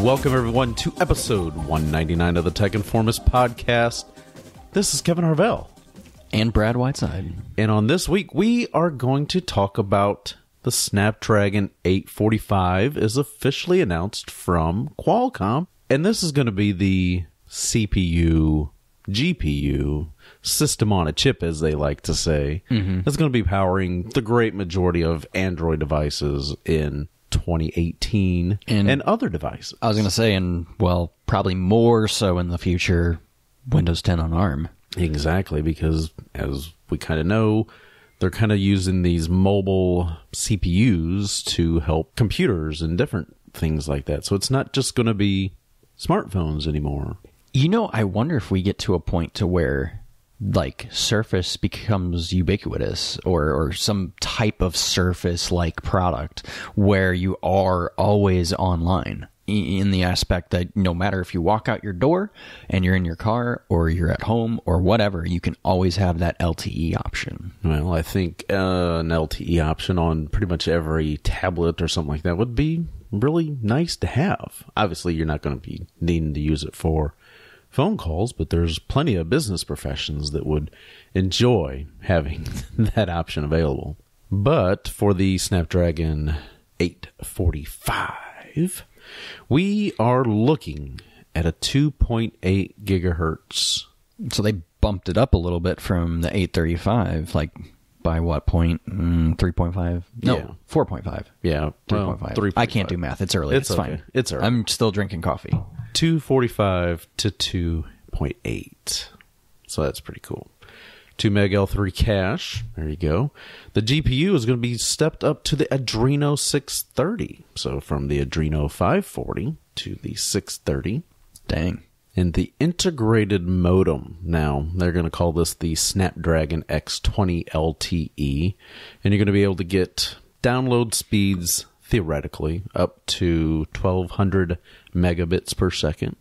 Welcome, everyone, to episode 199 of the Tech Informist Podcast. This is Kevin Harvell. And Brad Whiteside. And on this week, we are going to talk about the Snapdragon 845 is officially announced from Qualcomm. And this is going to be the CPU, GPU, system on a chip, as they like to say. That's going to be powering the great majority of Android devices in 2018 and other devices. I was going to say, and well, probably more so in the future, Windows 10 on ARM. Exactly, because as we kind of know, they're kind of using these mobile CPUs to help computers and different things like that. So it's not just going to be smartphones anymore. You know, I wonder if we get to a point to where like Surface becomes ubiquitous or some type of Surface-like product where you are always online in the aspect that no matter if you walk out your door and you're in your car or you're at home or whatever, you can always have that LTE option. Well, I think an LTE option on pretty much every tablet or something like that would be really nice to have. Obviously, you're not going to be needing to use it for phone calls, but there's plenty of business professions that would enjoy having that option available. But for the Snapdragon 845, we are looking at a 2.8 gigahertz. So they bumped it up a little bit from the 835, like by what point? 3.5? No, yeah. 4.5. Yeah, 3.5. Well, I can't do math. It's early. It's okay. fine. It's early. I'm still drinking coffee. 245 to 2.8. So that's pretty cool. 2 meg L3 cache. There you go. The GPU is going to be stepped up to the Adreno 630. So from the Adreno 540 to the 630. Dang. And the integrated modem. Now, they're going to call this the Snapdragon X20 LTE. And you're going to be able to get download speeds, theoretically, up to 1,200 megabits per second.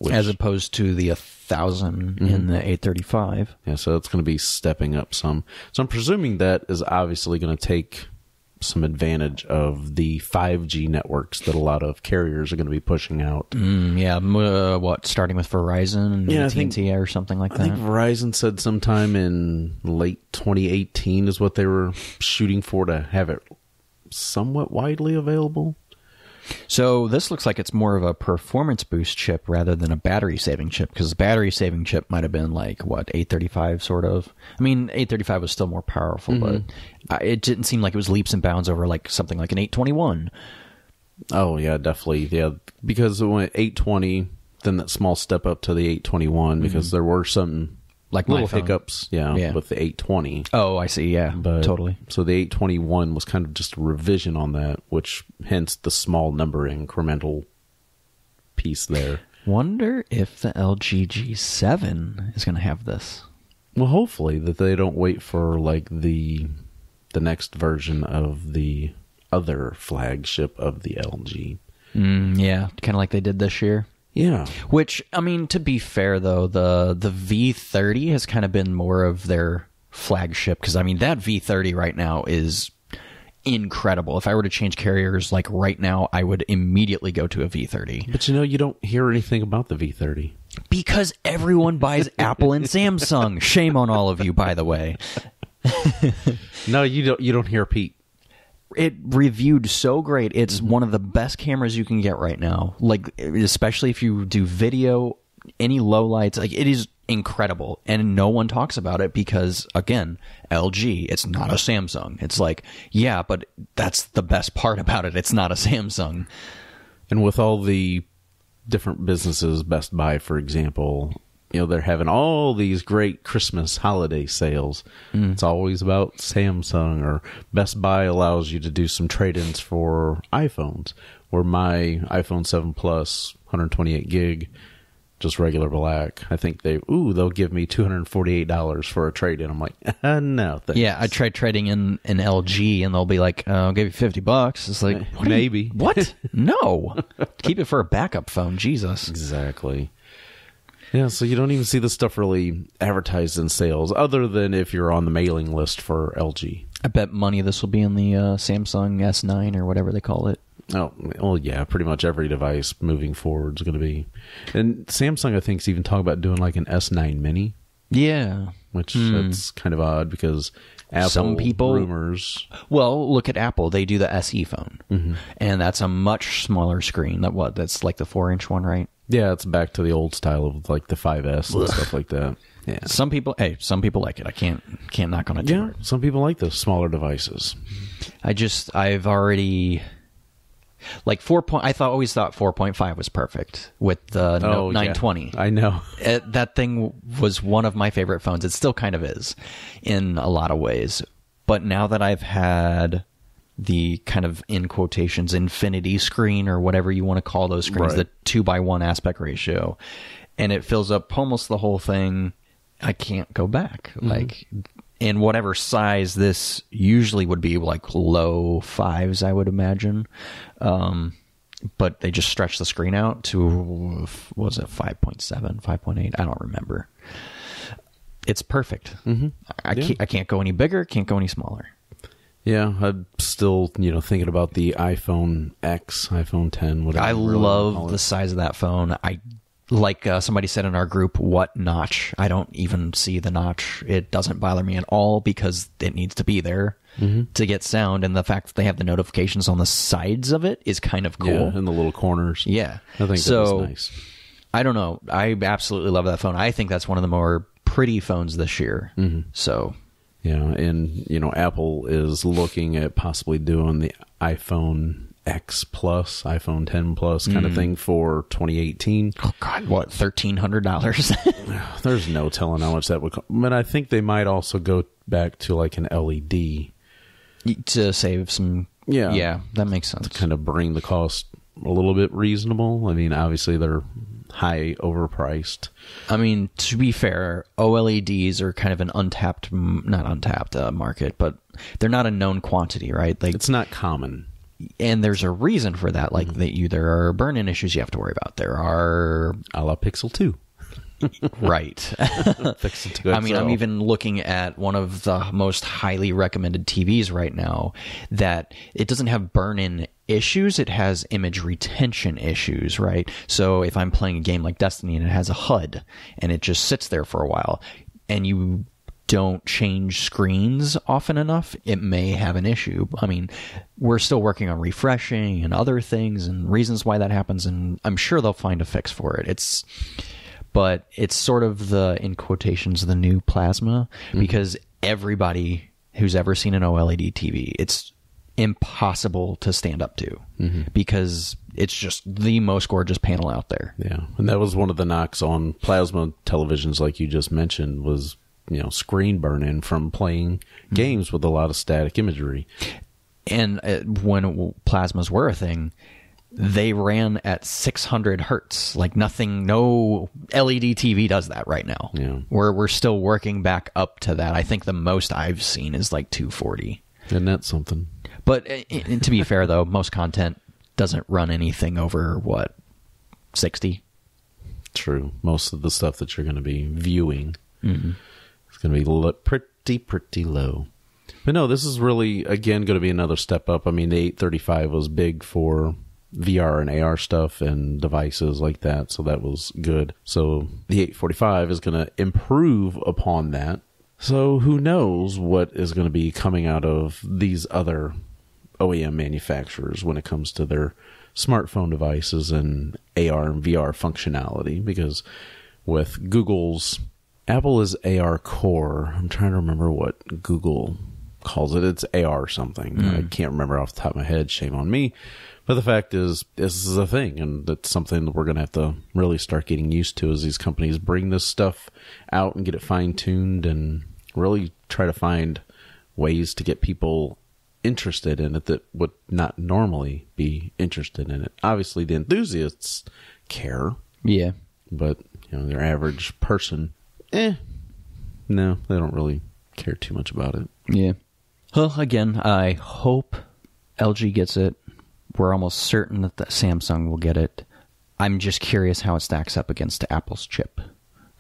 As opposed to the 1,000 in the 835. Yeah, so it's going to be stepping up some. So I'm presuming that is obviously going to take some advantage of the 5G networks that a lot of carriers are going to be pushing out. Starting with Verizon and AT&T or something like that? I think Verizon said sometime in late 2018 is what they were shooting for to have it somewhat widely available. So this looks like it's more of a performance boost chip rather than a battery saving chip, because the battery saving chip might have been like, 835 sort of? I mean, 835 was still more powerful, but it didn't seem like it was leaps and bounds over like something like an 821. Oh, yeah, definitely. Yeah, because it went 820, then that small step up to the 821, because there were some like little hiccups with the 820. Oh, I see. Yeah, but, totally. So the 821 was kind of just a revision on that, which hence the small number incremental piece there. Wonder if the LG G7 is going to have this. Well, hopefully that they don't wait for like the next version of the other flagship of the LG. Yeah, kind of like they did this year. Yeah. Which, I mean, to be fair, though, the V30 has kind of been more of their flagship, because, I mean, that V30 right now is incredible. If I were to change carriers, like, right now, I would immediately go to a V30. But, you don't hear anything about the V30. Because everyone buys Apple and Samsung. Shame on all of you, by the way. No, you don't hear Pete. It reviewed so great. It's one of the best cameras you can get right now. Like, especially if you do video, any low lights, like it is incredible. And no one talks about it because, again, LG, it's not a Samsung. It's like, yeah, but that's the best part about it. It's not a Samsung. And with all the different businesses, Best Buy, for example, they're having all these great Christmas holiday sales. It's always about Samsung, or Best Buy allows you to do some trade-ins for iPhones, where my iPhone 7 Plus, 128 gig, just regular black, I think they'll give me $248 for a trade-in. I'm like, no, thanks. Yeah, I tried trading in an LG, and they'll be like, I'll give you $50. It's like, maybe. What? No. Keep it for a backup phone. Jesus. Exactly. Yeah, so you don't even see this stuff really advertised in sales, other than if you're on the mailing list for LG. I bet money this will be in the Samsung S9 or whatever they call it. Oh, well, yeah, pretty much every device moving forward is going to be. And Samsung, I think, is even talking about doing like an S9 Mini. Yeah. Which that's kind of odd because Apple Some people, rumors. Well, look at Apple. They do the SE phone. And that's a much smaller screen. That's like the 4-inch one, right? Yeah, it's back to the old style of like the 5S and stuff like that. Yeah. Some people like it. I can't knock on it. Yeah, some people like those smaller devices. I've already like always thought 4.5 was perfect with the Note 920. I know. That thing was one of my favorite phones. It still kind of is in a lot of ways. But now that I've had the kind of, in quotations, infinity screen or whatever you want to call those screens, the 2:1 aspect ratio, and it fills up almost the whole thing, I can't go back. Like, in whatever size this usually would be, like low 5s, I would imagine. But they just stretch the screen out to, what was it, 5.7, 5.8? I don't remember. It's perfect. I can't go any bigger, can't go any smaller. Yeah, I'm still, thinking about the iPhone X, iPhone 10, whatever. I love the size of that phone. Like somebody said in our group, what notch? I don't even see the notch. It doesn't bother me at all because it needs to be there to get sound. And the fact that they have the notifications on the sides of it is kind of cool. Yeah, in the little corners. Yeah. I think that was nice. I don't know. I absolutely love that phone. I think that's one of the more pretty phones this year. So... Yeah, and, Apple is looking at possibly doing the iPhone X Plus, iPhone 10 Plus kind of thing for 2018. Oh, God, what, $1,300? There's no telling how much that would cost. But I think they might also go back to like an LED. To save some... Yeah, that makes sense. To kind of bring the cost a little bit reasonable. I mean, obviously they're high overpriced. I mean, to be fair, OLEDs are kind of an not untapped market, but they're not a known quantity, right? Like, it's not common. And there's a reason for that. Like, there are burn-in issues you have to worry about. There are... A la Pixel 2. Right. Pixel 2 XL. I mean, I'm even looking at one of the most highly recommended TVs right now that it doesn't have burn-in issues, it has image retention issues, right? So if I'm playing a game like Destiny and it has a HUD and it just sits there for a while and you don't change screens often enough, it may have an issue. I mean, we're still working on refreshing and other things and reasons why that happens, and I'm sure they'll find a fix for it. But it's sort of the, in quotations, the new plasma, because everybody who's ever seen an OLED TV, it's impossible to stand up to because it's just the most gorgeous panel out there. Yeah, and that was one of the knocks on plasma televisions, like you just mentioned, was screen burn-in from playing games with a lot of static imagery. And when plasmas were a thing, they ran at 600 hertz. Like nothing, no LED TV does that right now. Yeah. We're still working back up to that. I think the most I've seen is like 240. Isn't that something? But to be fair, though, most content doesn't run anything over, 60? True. Most of the stuff that you're going to be viewing is going to be pretty low. But no, this is really, again, going to be another step up. I mean, the 835 was big for VR and AR stuff and devices like that, so that was good. So the 845 is going to improve upon that. So who knows what is going to be coming out of these other OEM manufacturers when it comes to their smartphone devices and AR and VR functionality, because with Apple is AR Core. I'm trying to remember what Google calls it. It's AR something. I can't remember off the top of my head. Shame on me. But the fact is, this is a thing, and that's something that we're going to have to really start getting used to as these companies bring this stuff out and get it fine-tuned and really try to find ways to get people interested in it that would not normally be interested in it. Obviously, the enthusiasts care. Yeah. But, their average person, no, they don't really care too much about it. Yeah. Well, again, I hope LG gets it. We're almost certain that Samsung will get it. I'm just curious how it stacks up against Apple's chip.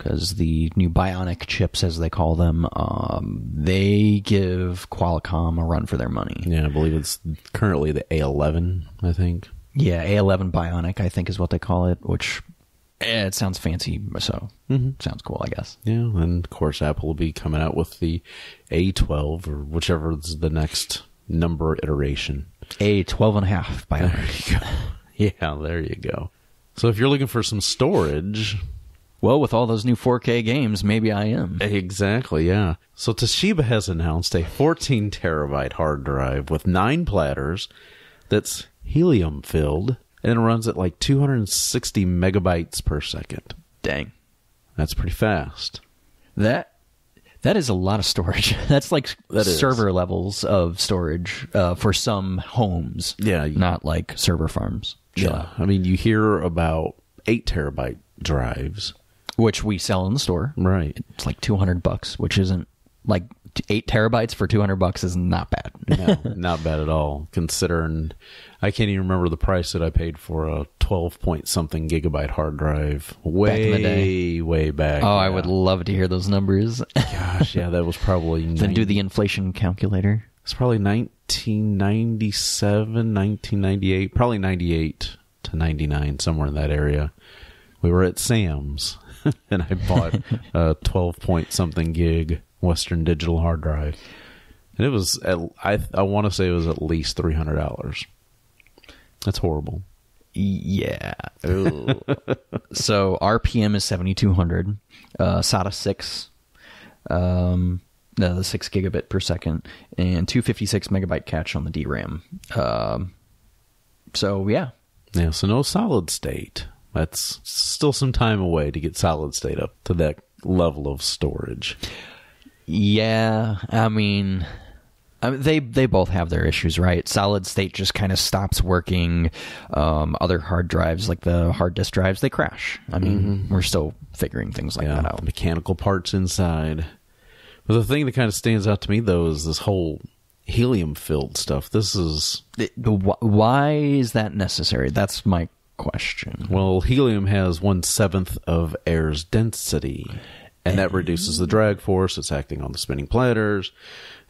because the new bionic chips, as they call them, they give Qualcomm a run for their money. Yeah, I believe it's currently the A11, I think. Yeah, A11 Bionic, I think is what they call it, which it sounds fancy, so sounds cool, I guess. Yeah, and of course Apple will be coming out with the A12 or whichever is the next number iteration. A12.5 Bionic. There you go. Yeah, there you go. So if you're looking for some storage... Well, with all those new 4K games, maybe I am. Exactly, yeah. So Toshiba has announced a 14 terabyte hard drive with 9 platters that's helium filled and it runs at like 260 megabytes per second. Dang. That's pretty fast. That is a lot of storage. That's like server levels of storage for some homes. Yeah. Not like server farms. Yeah. I mean, you hear about 8 terabyte drives. Which we sell in the store. Right. It's like $200, which isn't like 8 terabytes for $200 is not bad. No, not bad at all. Considering I can't even remember the price that I paid for a 12 point something gigabyte hard drive back in the day. Way back. Oh, yeah. I would love to hear those numbers. Gosh, yeah, that was probably... Then do the inflation calculator. It's probably 1997, 1998, probably 98 to 99, somewhere in that area. We were at Sam's, and I bought a 12 point something gig Western Digital hard drive. And it was, I want to say it was at least $300. That's horrible. Yeah. So RPM is 7200, SATA 6, the 6 gigabit per second, and 256 megabyte cache on the DRAM. So yeah. Yeah, so no solid state. That's still some time away to get solid state up to that level of storage. Yeah, I mean they both have their issues, right? Solid state just kind of stops working. Other hard drives, like the hard disk drives, they crash. I mean, we're still figuring things like that out. Mechanical parts inside. But the thing that kind of stands out to me, though, is this whole helium-filled stuff. This is... Why is that necessary? That's my question. Well, helium has 1/7 of air's density, and that reduces the drag force. It's acting on the spinning platters,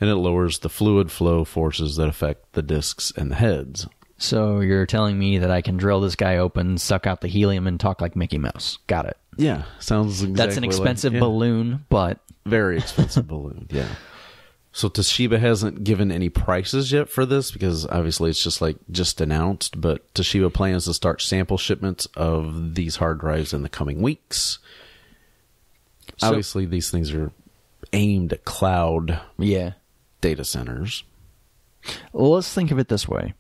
and it lowers the fluid flow forces that affect the discs and the heads. So you're telling me that I can drill this guy open, suck out the helium, and talk like Mickey Mouse. Got it. Yeah, sounds exactly That's an expensive balloon, but... Very expensive balloon, yeah. So Toshiba hasn't given any prices yet for this because obviously it's just announced, but Toshiba plans to start sample shipments of these hard drives in the coming weeks. So, obviously these things are aimed at cloud data centers. Well, let's think of it this way.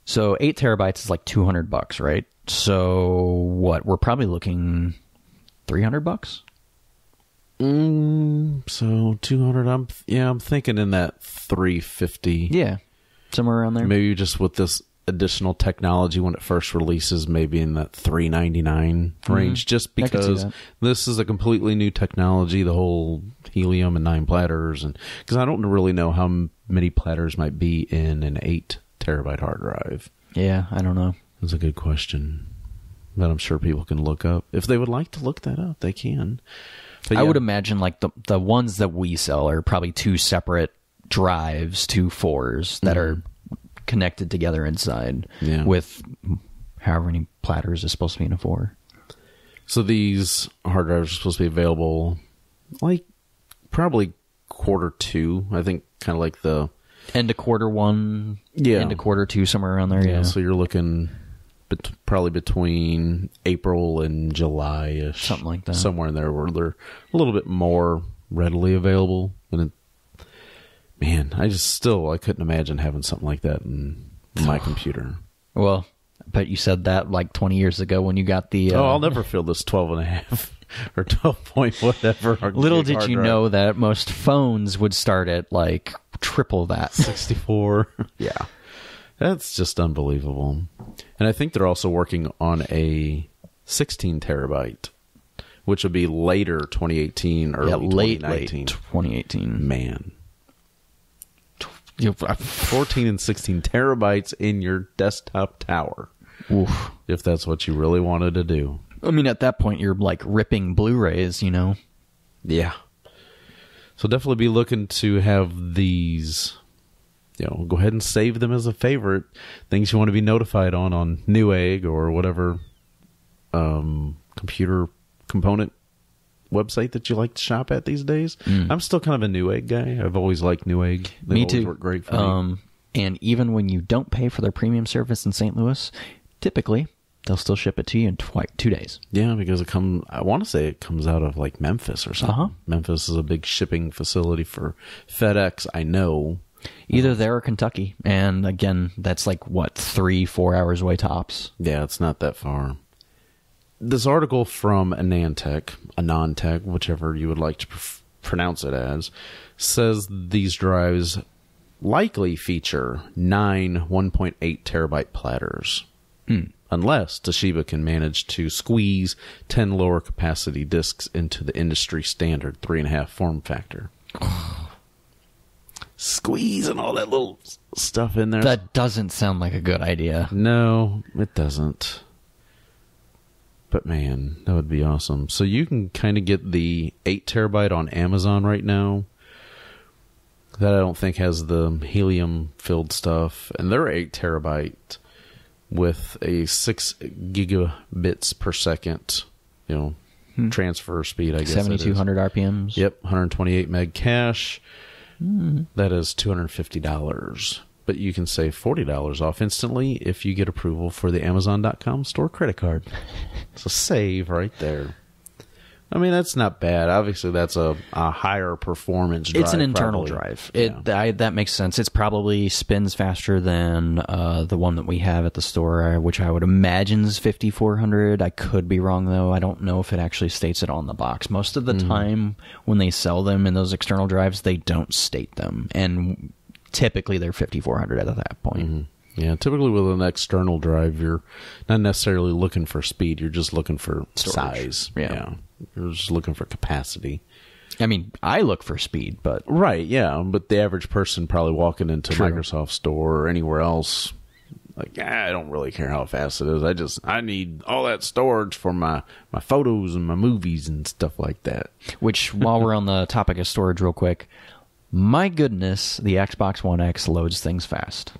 So 8 terabytes is like $200, right? So what? We're probably looking $300? So 200. I'm thinking in that 350. Yeah, somewhere around there. Maybe just with this additional technology when it first releases, maybe in that 399 range. Just because this is a completely new technology, the whole helium and 9 platters, and because I don't really know how many platters might be in an 8 terabyte hard drive. Yeah, I don't know. That's a good question that I'm sure people can look up. If they would like to look that up, they can. But I would imagine like the ones that we sell are probably 2 separate drives, 2 4s that are connected together inside with however many platters is supposed to be in a 4. So these hard drives are supposed to be available like probably Q2. I think kind of like the end of Q1, end of Q2, somewhere around there. Yeah. So you're looking probably between April and July-ish. Something like that. Somewhere in there where they're a little bit more readily available. And man, I couldn't imagine having something like that in my computer. Well, I bet you said that like 20 years ago when you got the... I'll never fill this 12.5 or 12 point whatever. Little did you know that most phones would start at like triple that. 64. Yeah. That's just unbelievable. And I think they're also working on a 16 terabyte, which would be later 2018, early 2019. Late 2018. Man. 14 and 16 terabytes in your desktop tower. Oof. If that's what you really wanted to do. I mean, at that point, you're like ripping Blu-rays, you know? Yeah. So definitely be looking to have these, you know, go ahead and save them as a favorite. Things you want to be notified on Newegg or whatever computer component website that you like to shop at these days. I'm still kind of a Newegg guy. I've always liked Newegg. They Me always too. work great for me. And even when you don't pay for their premium service in St. Louis, typically they'll still ship it to you in 2 days. Yeah, because I want to say it comes out of like Memphis or something. Memphis is a big shipping facility for FedEx, I know. Either there or Kentucky. And again, that's like, what, 3-4 hours away tops? Yeah, it's not that far. This article from Anantech, whichever you would like to pronounce it as, says these drives likely feature 9 1.8 terabyte platters. Unless Toshiba can manage to squeeze 10 lower capacity disks into the industry standard 3.5 form factor. Squeezing all that little stuff in there. That doesn't sound like a good idea. No, it doesn't. But man, that would be awesome. So you can kind of get the 8 terabyte on Amazon right now. That I don't think has the helium filled stuff. And they're 8 terabyte with a 6 gigabits per second, you know, transfer speed, I guess. 7,200 RPMs. Yep, 128 meg cache. That is $250. But you can save $40 off instantly if you get approval for the Amazon.com store credit card. It's a save right there. I mean, that's not bad. Obviously, that's a higher performance drive. It's an internal probably. drive. That makes sense. It's probably spins faster than the one that we have at the store, which I would imagine is 5,400. I could be wrong, though. I don't know if it actually states it on the box. Most of the time, when they sell them in those external drives, they don't state them. And typically, they're 5,400 at that point. Yeah, typically with an external drive, you're not necessarily looking for speed. You're just looking for size. Yeah. You're just looking for capacity. I mean, I look for speed, but... Right, yeah. But the average person probably walking into Microsoft Store or anywhere else, like, I don't really care how fast it is. I need all that storage for my photos and my movies and stuff like that. Which, while we're on the topic of storage real quick, my goodness, the Xbox One X loads things fast.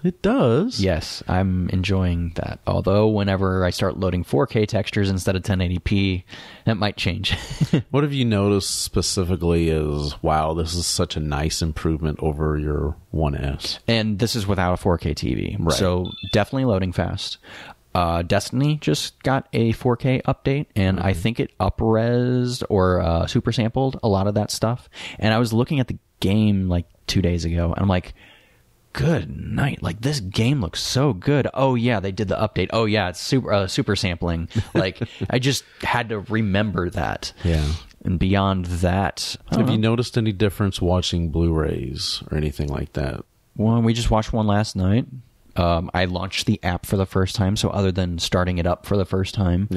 It does. Yes, I'm enjoying that. Although whenever I start loading 4K textures instead of 1080p, that might change. What have you noticed specifically is, wow, this is such a nice improvement over your 1S. And this is without a 4K TV. Right. So definitely loading fast. Destiny just got a 4K update, and I think it up-resed or super sampled a lot of that stuff. And I was looking at the game like 2 days ago, and I'm like, good night. Like, this game looks so good. Oh, yeah, they did the update. Oh, yeah, it's super sampling. Like, I just had to remember that. Yeah. And beyond that... Have you noticed any difference watching Blu-rays or anything like that? Well, we just watched one last night. I launched the app for the first time, so other than starting it up for the first time,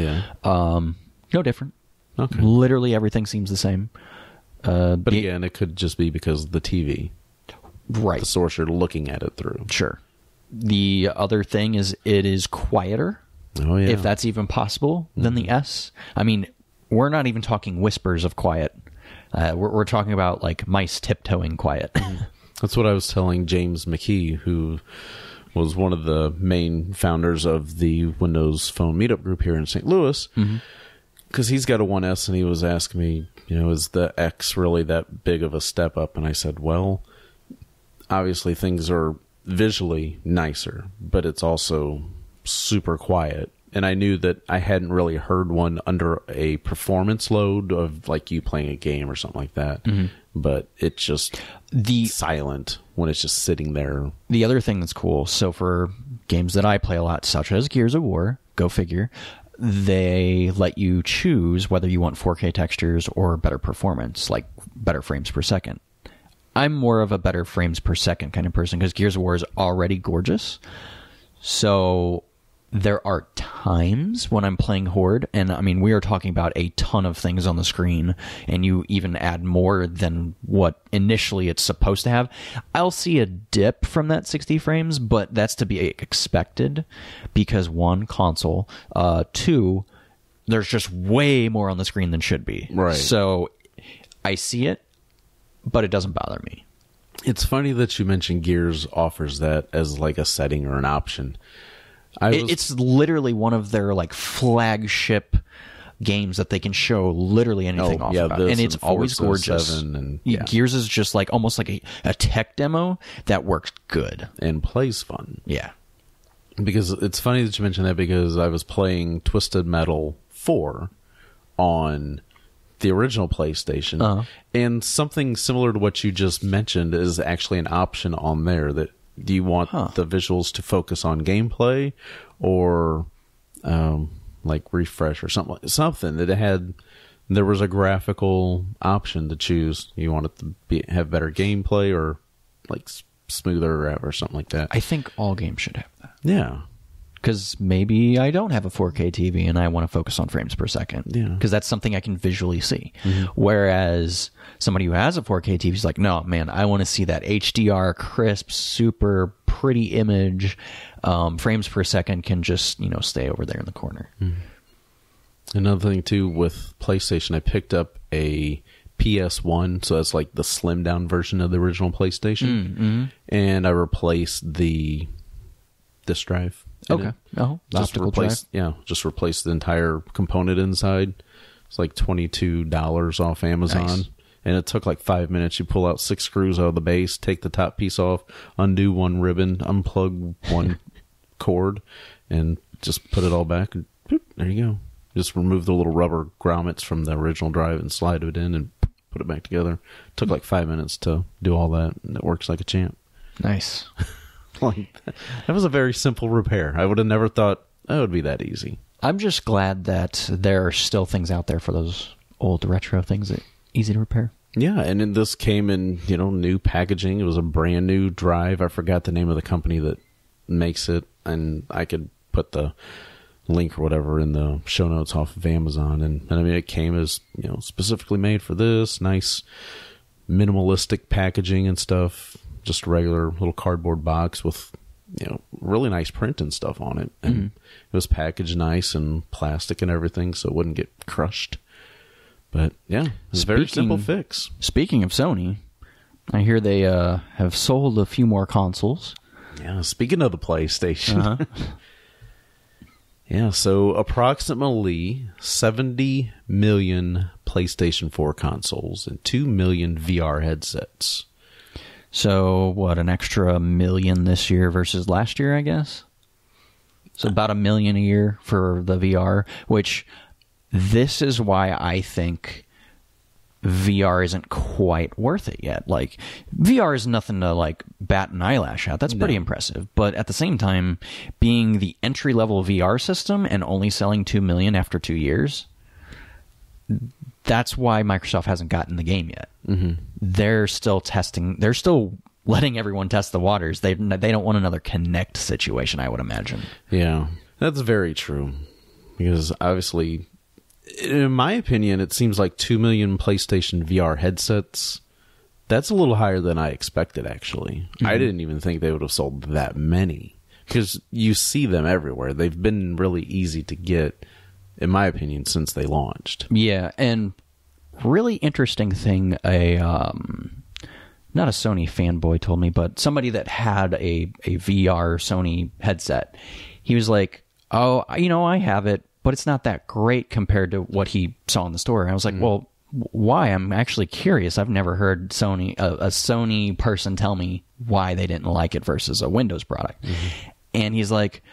no different. Okay. Literally everything seems the same. But again, it could just be because of the TV. Right. The source you're looking at it through. Sure. The other thing is it is quieter, if that's even possible, than the S. I mean, we're not even talking whispers of quiet. We're talking about like mice tiptoeing quiet. That's what I was telling James McKee, who was one of the main founders of the Windows Phone Meetup group here in St. Louis. Because he's got a 1S, and he was asking me, is the X really that big of a step up? And I said, well... Obviously, things are visually nicer, but it's also super quiet. And I knew that I hadn't really heard one under a performance load of like you playing a game or something like that. But it's just silent when it's just sitting there. The other thing that's cool, so for games that I play a lot, such as Gears of War, go figure, they let you choose whether you want 4K textures or better performance, like better frames per second. I'm more of a better frames per second kind of person because Gears of War is already gorgeous. So there are times when I'm playing Horde, and I mean, we are talking about a ton of things on the screen, and you even add more than what initially it's supposed to have. I'll see a dip from that 60 frames, but that's to be expected because one, console, two, there's just way more on the screen than should be. Right. So I see it, but it doesn't bother me. It's funny that you mentioned Gears offers that as like a setting or an option. It's literally one of their like flagship games that they can show literally anything off about. And it's always gorgeous. Gears is just like almost like a tech demo that works good. And plays fun. Yeah. Because it's funny that you mentioned that, because I was playing Twisted Metal 4 on the original PlayStation, and something similar to what you just mentioned is actually an option on there. That do you want the visuals to focus on gameplay, or like refresh or something that it had. There was a graphical option to choose. You want it to have better gameplay or like smoother or something like that. I think all games should have that. Yeah. Because maybe I don't have a 4K TV and I want to focus on frames per second. Yeah. Because that's something I can visually see. Whereas somebody who has a 4K TV is like, no, man, I want to see that HDR, crisp, super pretty image. Frames per second can just, stay over there in the corner. Another thing, too, with PlayStation, I picked up a PS1, so that's like the slimmed down version of the original PlayStation. And I replaced the disk drive. Okay. Just replace the entire component inside. It's like $22 off Amazon. Nice. And it took like 5 minutes. You pull out 6 screws out of the base, take the top piece off, undo one ribbon, unplug one cord, and just put it all back. And boop, there you go. Just remove the little rubber grommets from the original drive and slide it in and put it back together. It took like 5 minutes to do all that, and it works like a champ. Nice. That was a very simple repair. I would have never thought that would be that easy. I'm just glad that there are still things out there for those old retro things that easy to repair. Yeah, and then this came in, new packaging. It was a brand new drive. I forgot the name of the company that makes it, and I could put the link or whatever in the show notes off of Amazon. And I mean, it came as, specifically made for this. Nice minimalistic packaging and stuff. Just a regular little cardboard box with, really nice print and stuff on it. And it was packaged nice and plastic and everything, so it wouldn't get crushed. But yeah, it's a very simple fix. Speaking of Sony, I hear they have sold a few more consoles. Yeah, speaking of the PlayStation. Yeah, so approximately 70 million PlayStation 4 consoles and 2 million VR headsets. So, what, an extra million this year versus last year, I guess? So about 1 million a year for the VR, which this is why I think VR isn't quite worth it yet. Like, VR is nothing to, bat an eyelash at. That's pretty impressive. But at the same time, being the entry-level VR system and only selling 2 million after 2 years, that's why Microsoft hasn't gotten the game yet. They're still testing. They're still letting everyone test the waters. They don't want another Kinect situation, I would imagine. Yeah, that's very true. Because obviously, in my opinion, it seems like 2 million PlayStation VR headsets. That's a little higher than I expected, actually. I didn't even think they would have sold that many. Because you see them everywhere. They've been really easy to get, in my opinion, since they launched. Yeah, and really interesting thing, not a Sony fanboy told me, but somebody that had a VR Sony headset. He was like, oh, I have it, but it's not that great compared to what he saw in the store. And I was like, well, why? I'm actually curious. I've never heard a Sony person tell me why they didn't like it versus a Windows product. And he's like,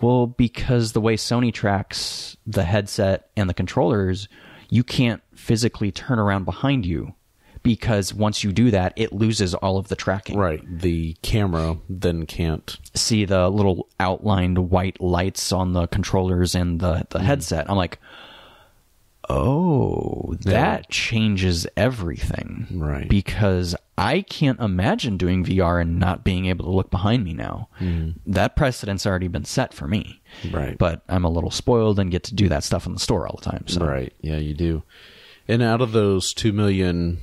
well, because the way Sony tracks the headset and the controllers, you can't physically turn around behind you, because once you do that, it loses all of the tracking. Right. The camera then can't see the little outlined white lights on the controllers and the headset. I'm like, oh, that changes everything. Right. Because I can't imagine doing VR and not being able to look behind me now. That precedent's already been set for me. Right. But I'm a little spoiled and get to do that stuff in the store all the time. So. Right. Yeah, you do. And out of those 2 million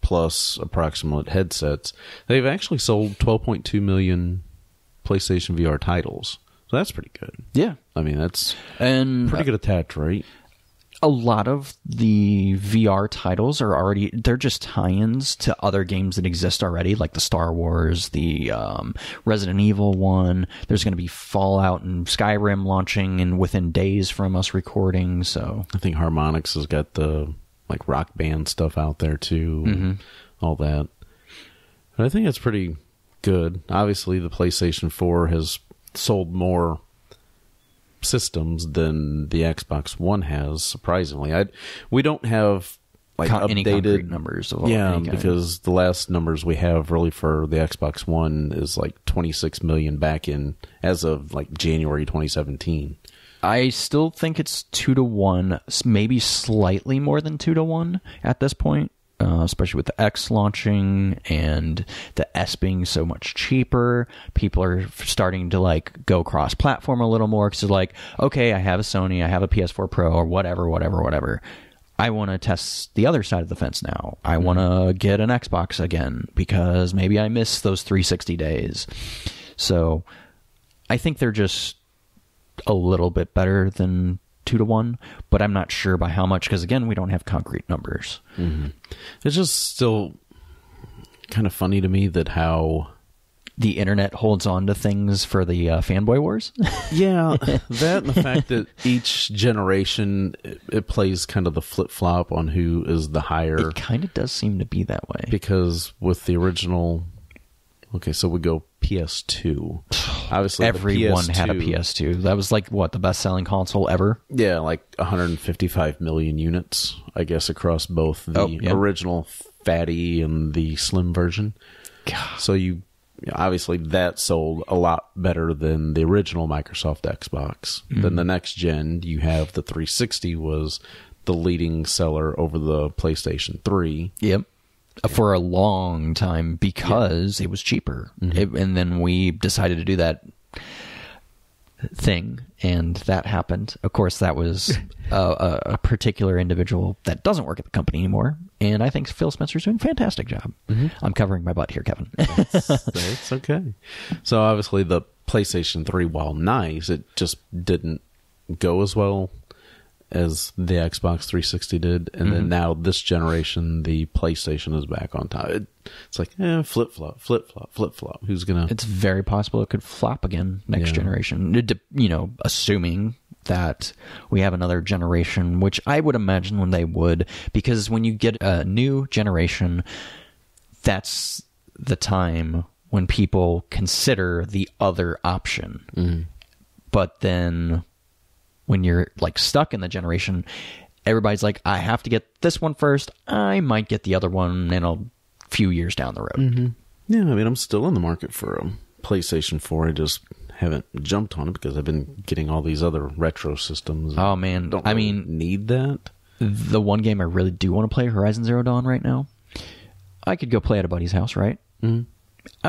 plus approximate headsets, they've actually sold 12.2 million PlayStation VR titles. So that's pretty good. Yeah. I mean, that's and pretty good attach rate. A lot of the VR titles are already, they're just tie-ins to other games that exist already, like the Star Wars, the Resident Evil one. There's going to be Fallout and Skyrim launching and within days from us recording. So I think Harmonix has got the like Rock Band stuff out there too, all that. But I think it's pretty good. Obviously, the PlayStation 4 has sold more systems than the Xbox One has, surprisingly. We don't have like any updated concrete numbers of any kind. Because the last numbers we have really for the Xbox One is like 26 million back in as of like January 2017. I still think it's 2-to-1, maybe slightly more than 2-to-1 at this point. Especially with the X launching and the S being so much cheaper, people are starting to like go cross-platform a little more because they're like, okay, I have a Sony, I have a PS4 Pro, or whatever. I want to test the other side of the fence now. I want to get an Xbox again because maybe I miss those 360 days. So I think they're just a little bit better than 2-to-1, but I'm not sure by how much because again, we don't have concrete numbers. It's just still kind of funny to me that how the internet holds on to things for the fanboy wars. Yeah, that and the fact that each generation it plays kind of the flip-flop on who is the higher. It kind of does seem to be that way. Because with the original, okay, so we go PS2. Obviously, everyone had a PS2. That was like, what, the best-selling console ever? Yeah, like 155 million units, I guess, across both the original fatty and the slim version. God. So obviously that sold a lot better than the original Microsoft Xbox. Then the next gen, you have the 360 was the leading seller over the PlayStation 3. Yep. For a long time because it was cheaper. And then we decided to do that thing, and that happened. Of course, that was a particular individual that doesn't work at the company anymore, and I think Phil Spencer's doing a fantastic job. I'm covering my butt here, Kevin. It's okay. So obviously the PlayStation 3, while nice, it just didn't go as well as the Xbox 360 did, and then now this generation, the PlayStation is back on top. It's like, flip-flop. Who's gonna... It's very possible it could flop again next generation, assuming that we have another generation, which I would imagine when they would, because when you get a new generation, that's the time when people consider the other option. But then when you're like stuck in the generation, everybody's like, I have to get this one first. I might get the other one in a few years down the road. Yeah, I mean, I'm still in the market for a PlayStation 4. I just haven't jumped on it because I've been getting all these other retro systems. Oh, man. I mean, need that. The one game I really do want to play, Horizon Zero Dawn, right now, I could go play at a buddy's house, right? I'm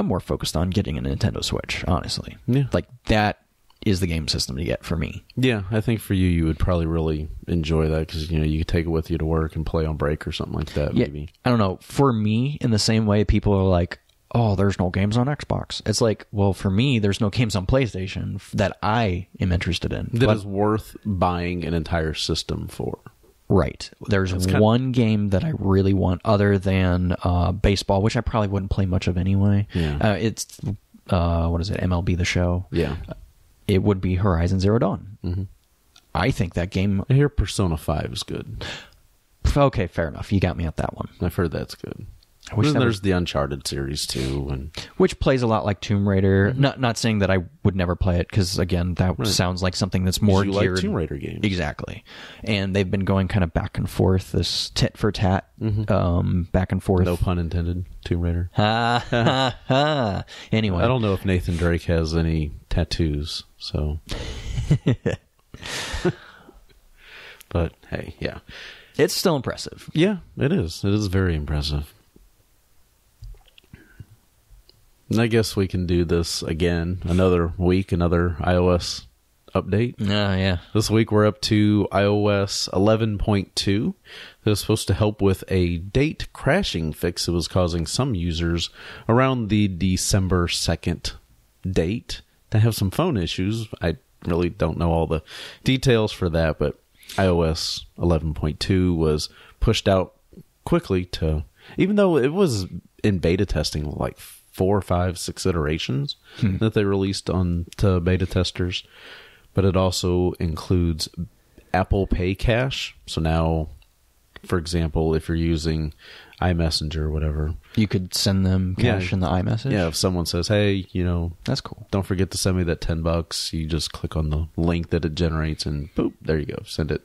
more focused on getting a Nintendo Switch, honestly. Yeah. Like, that is the game system to get for me. Yeah, I think for you would probably really enjoy that because, you could take it with you to work and play on break or something like that, maybe. I don't know. For me, in the same way, people are like, oh, there's no games on Xbox. It's like, well, for me, there's no games on PlayStation that I am interested in. That is worth buying an entire system for. Right. There's one game that I really want other than baseball, which I probably wouldn't play much of anyway. Yeah. It's, what is it, MLB The Show? Yeah. It would be Horizon Zero Dawn. I think that game... I hear Persona 5 is good. Okay, fair enough. You got me at that one. I've heard that's good. I wish there's the Uncharted series too, which plays a lot like Tomb Raider. Not saying that I would never play it because again, that sounds like something that's more geared. Like Tomb Raider games, exactly. And they've been going kind of back and forth, this tit for tat, back and forth. No pun intended. Tomb Raider. Ha ha ha. Anyway, I don't know if Nathan Drake has any tattoos, so. But hey, yeah, it's still impressive. Yeah, it is. It is very impressive. And I guess we can do this again. Another week, another iOS update. Yeah. This week we're up to iOS 11.2. It was supposed to help with a date crashing fix that was causing some users around the December 2nd date to have some phone issues. I really don't know all the details for that, but iOS 11.2 was pushed out quickly to, even though it was in beta testing, like 4, 5, 6 iterations that they released on to beta testers. But it also includes Apple Pay Cash. So now, for example, if you're using iMessenger or whatever, you could send them cash in the iMessage. Yeah, if someone says, hey, that's cool. Don't forget to send me that $10. You just click on the link that it generates and boop, there you go. Send it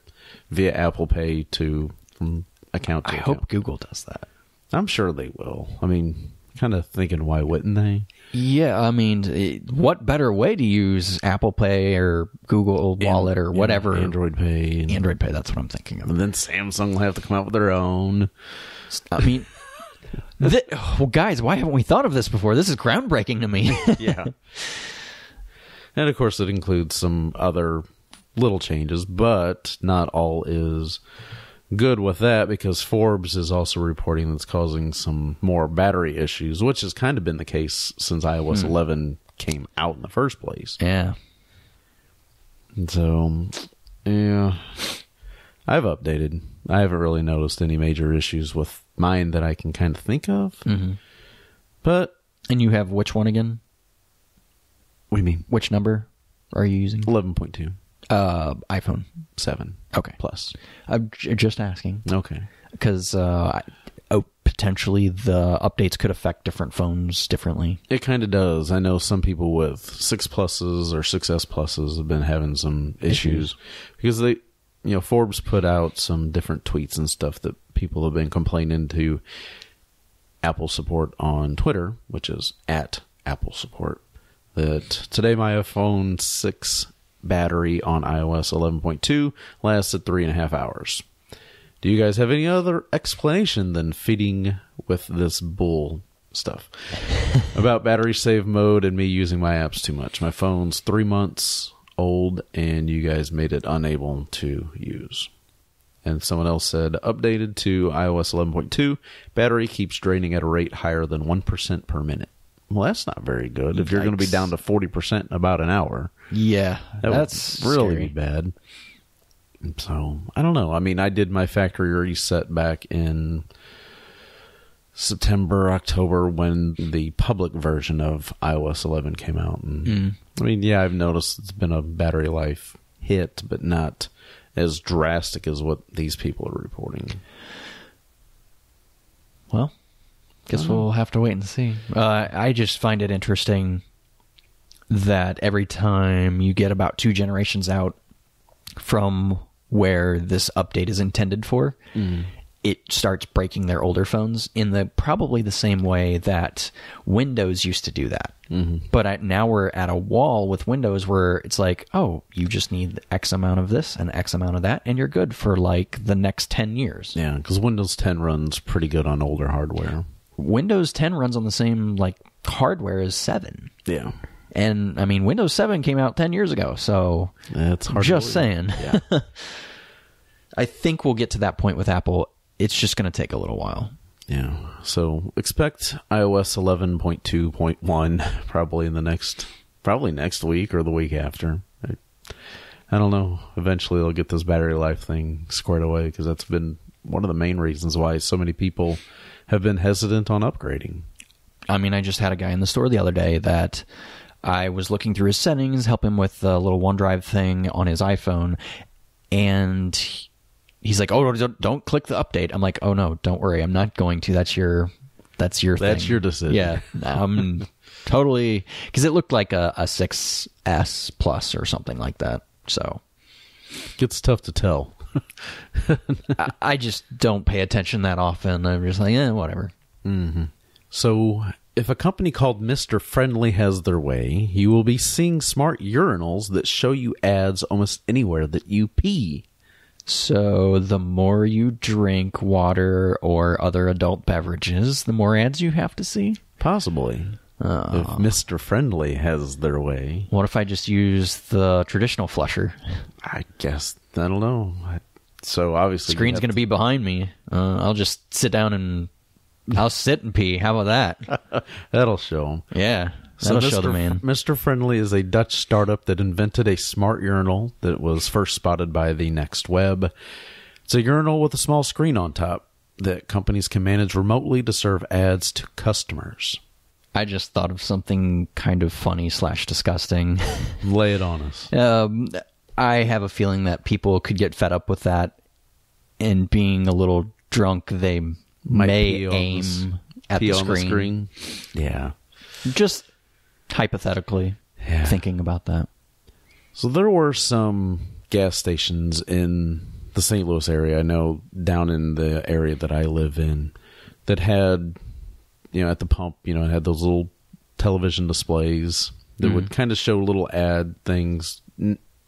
via Apple Pay from account to account. I hope Google does that. I'm sure they will. I mean, kind of thinking, why wouldn't they? Yeah, I mean, what better way to use Apple Pay or Google Wallet or whatever? Android Pay. Android Pay, that's what I'm thinking of. And then Samsung will have to come out with their own. I mean, well, guys, why haven't we thought of this before? This is groundbreaking to me. Yeah. And, of course, it includes some other little changes, but not all is good with that, because Forbes is also reporting that's causing some more battery issues, which has kind of been the case since iOS 11 came out in the first place. Yeah. And so, yeah, I've updated. I haven't really noticed any major issues with mine that I can kind of think of. Mm-hmm. But... And you have which one again? What do you mean? Which number are you using? 11.2. iPhone 7. Okay. Plus. I'm just asking. Okay. Because potentially the updates could affect different phones differently. It kind of does. I know some people with 6 Pluses or 6S Pluses have been having some issues. Because they, Forbes put out some different tweets and stuff that people have been complaining to Apple support on Twitter, which is @AppleSupport, that today my iPhone 6 battery on iOS 11.2 lasted 3.5 hours. Do you guys have any other explanation than feeding with this bull stuff about battery save mode and me using my apps too much? My phone's 3 months old and you guys made it unable to use. And someone else said, updated to iOS 11.2, battery keeps draining at a rate higher than 1% per minute. Well, that's not very good. If you're going to be down to 40% in about an hour. Yeah, that's really bad. So, I don't know. I mean, I did my factory reset back in September, October, when the public version of iOS 11 came out. And, I mean, yeah, I've noticed it's been a battery life hit, but not as drastic as what these people are reporting. Well, guess we'll have to wait and see. I just find it interesting that every time you get about 2 generations out from where this update is intended for, it starts breaking their older phones in probably the same way that Windows used to do that. But now we're at a wall with Windows where it's like, oh, you just need X amount of this and X amount of that, and you're good for like the next 10 years. Yeah, because Windows 10 runs pretty good on older hardware. Windows 10 runs on the same hardware as 7. Yeah. And, I mean, Windows 7 came out 10 years ago, so that's hard just saying. Yeah. I think we'll get to that point with Apple. It's just going to take a little while. Yeah. So expect iOS 11.2.1 probably next week or the week after. I don't know. Eventually they'll get this battery life thing squared away, because that's been one of the main reasons why so many people have been hesitant on upgrading. I mean, I just had a guy in the store the other day that I was looking through his settings, help him with the little OneDrive thing on his iPhone, and he's like, "Oh, don't click the update." I'm like, "Oh no, don't worry, I'm not going to. That's your thing. That's your decision." Yeah, totally, because it looked like a 6S Plus or something like that. So it's tough to tell. I just don't pay attention that often. I'm just like, whatever. Mm-hmm. So, if a company called Mr. Friendly has their way, you will be seeing smart urinals that show you ads almost anywhere that you pee. So, the more you drink water or other adult beverages, the more ads you have to see? Possibly. If Mr. Friendly has their way. What if I just use the traditional flusher? I guess, I don't know. So, obviously... Screen's going to be behind me. I'll just sit down and... I'll sit and pee. How about that? That'll show them. Yeah. That'll show the man. Mr. Friendly is a Dutch startup that invented a smart urinal that was first spotted by the Next Web. It's a urinal with a small screen on top that companies can manage remotely to serve ads to customers. I just thought of something kind of funny / disgusting. Lay it on us. I have a feeling that people could get fed up with that, and being a little drunk, they may aim at the screen. Yeah. Just hypothetically thinking about that. So there were some gas stations in the St. Louis area, I know down in the area that I live in, that had, at the pump, it had those little television displays that would kind of show little ad things,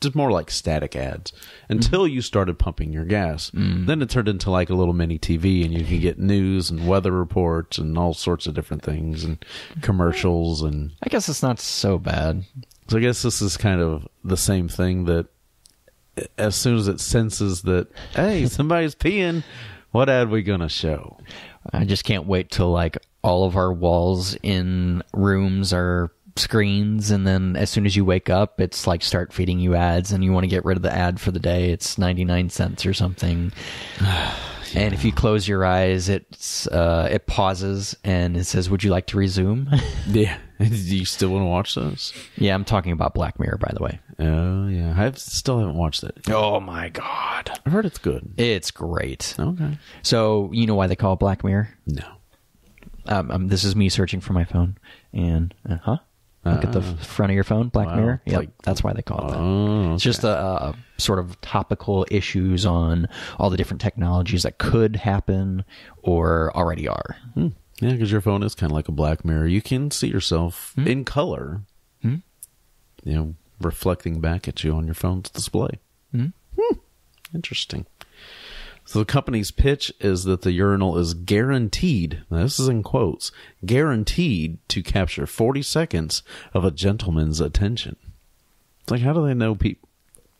just more like static ads, until you started pumping your gas. Then it turned into like a little mini TV, and you could get news and weather reports and all sorts of different things and commercials. And I guess it's not so bad. So I guess this is kind of the same thing, that as soon as it senses that, hey, somebody's peeing, what ad we going to show? I just can't wait till like all of our walls in rooms are screens, and then as soon as you wake up, it's like start feeding you ads, and you want to get rid of the ad for the day. It's 99 cents or something. And if you close your eyes, it pauses and it says, "Would you like to resume?" Yeah. Do you still want to watch those? Yeah, I'm talking about Black Mirror, by the way. Oh, yeah. I still haven't watched it. Oh, my God. I've heard it's good. It's great. Okay. So, you know why they call it Black Mirror? No. This is me searching for my phone. And, look at the front of your phone, Black Mirror. Yep, that's why they call it that. Okay. It's just a sort of topical issues on all the different technologies that could happen or already are. Yeah, because your phone is kind of like a black mirror. You can see yourself in color, reflecting back at you on your phone's display. Interesting. So the company's pitch is that the urinal is guaranteed, now this is in quotes, guaranteed to capture 40 seconds of a gentleman's attention. It's like, how do they know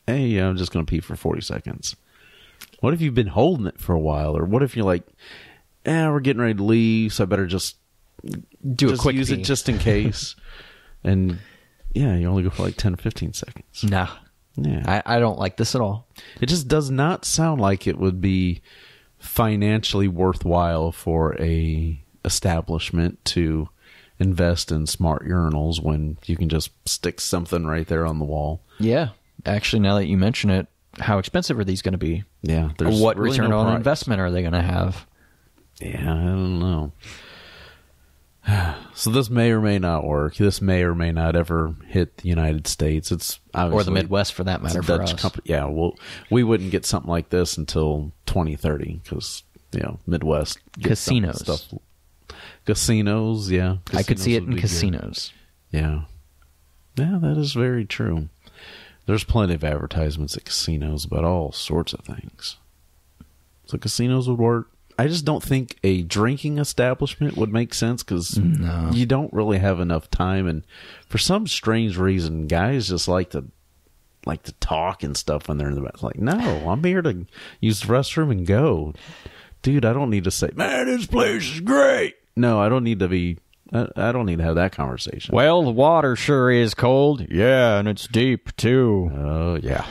hey, I'm just going to pee for 40 seconds? What if you've been holding it for a while? Or what if you're like, we're getting ready to leave, so I better just do a quick use pee. It just in case. And you only go for like 10 or 15 seconds. Nah. Yeah. I don't like this at all. It just does not sound like it would be financially worthwhile for a establishment to invest in smart urinals when you can just stick something right there on the wall. Yeah. Actually, now that you mention it, how expensive are these going to be? Yeah. What really return no on price. investment are they going to have? Yeah, I don't know. So this may or may not work. This may or may not ever hit the United States. It's or the Midwest, for that matter, for us. Yeah, well, we wouldn't get something like this until 2030 because Midwest casinos. Stuff. Casinos, yeah. I could see it in casinos. Good. Yeah, that is very true. There's plenty of advertisements at casinos about all sorts of things. So casinos would work. I just don't think a drinking establishment would make sense because you don't really have enough time, and for some strange reason, guys just like to talk and stuff when they're in the bathroom. Like, no, I'm here to use the restroom and go, dude. I don't need to say, man, this place is great. No, I don't need to be. I don't need to have that conversation. Well, the water sure is cold. Yeah, and it's deep too. Oh yeah.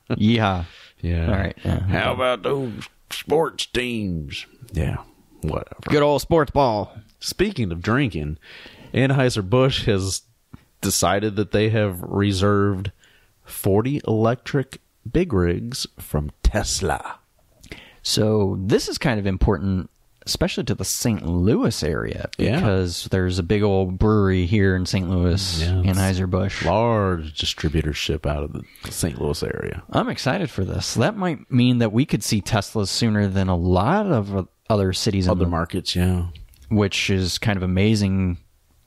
Yeah. Yeah. All right. Yeah. How about those sports teams? Yeah. Whatever. Good old sports ball. Speaking of drinking, Anheuser Busch has decided that they have reserved 40 electric big rigs from Tesla. So this is kind of important, especially to the St. Louis area, because there's a big old brewery here in St. Louis, Anheuser Busch. Large distributorship out of the St. Louis area. I'm excited for this. That might mean that we could see Teslas sooner than a lot of other cities. Other markets, yeah. Which is kind of amazing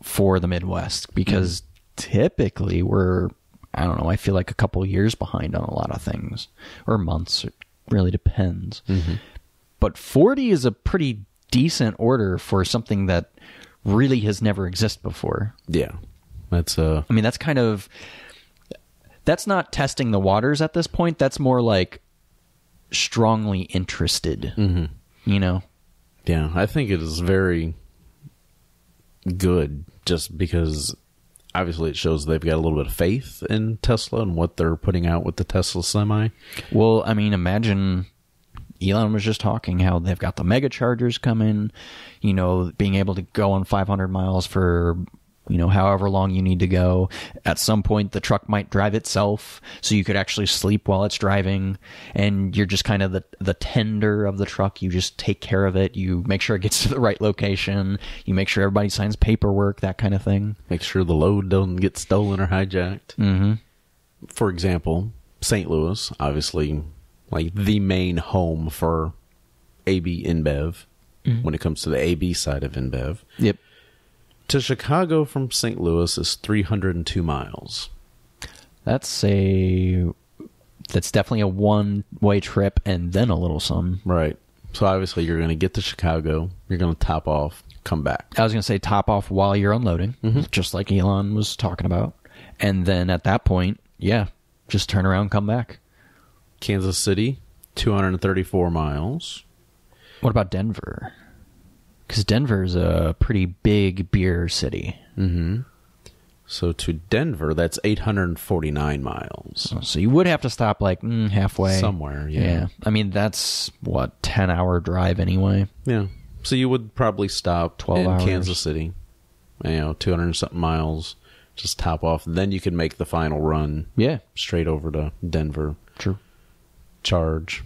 for the Midwest, because typically we're, I don't know, I feel like a couple years behind on a lot of things. Or months. It really depends. But 40 is a pretty decent order for something that really has never existed before. Yeah. That's I mean, that's kind of, that's not testing the waters at this point. That's more like strongly interested, you know? Yeah, I think it is very good, just because obviously it shows they've got a little bit of faith in Tesla and what they're putting out with the Tesla Semi. Well, I mean, imagine Elon was just talking how they've got the mega chargers coming, you know, being able to go on 500 miles for, you know, however long you need to go. At some point, the truck might drive itself, so you could actually sleep while it's driving, and you're just kind of the tender of the truck. You just take care of it. You make sure it gets to the right location. You make sure everybody signs paperwork, that kind of thing. Make sure the load doesn't get stolen or hijacked. Mm-hmm. For example, St. Louis, obviously, like the main home for AB InBev when it comes to the AB side of InBev. Yep. To Chicago from St. Louis is 302 miles. That's definitely a one-way trip and then a little some. Right. So obviously you're going to get to Chicago, you're going to top off, come back. I was going to say top off while you're unloading, just like Elon was talking about. And then at that point, yeah, just turn around, come back. Kansas City, 234 miles. What about Denver? Because Denver's a pretty big beer city. Mm-hmm. So to Denver, that's 849 miles. So you would have to stop like halfway. Somewhere, yeah. I mean, that's, 10-hour drive anyway? Yeah. So you would probably stop 12 in hours. Kansas City, 200-something miles, just top off. Then you could make the final run straight over to Denver. True. Charge.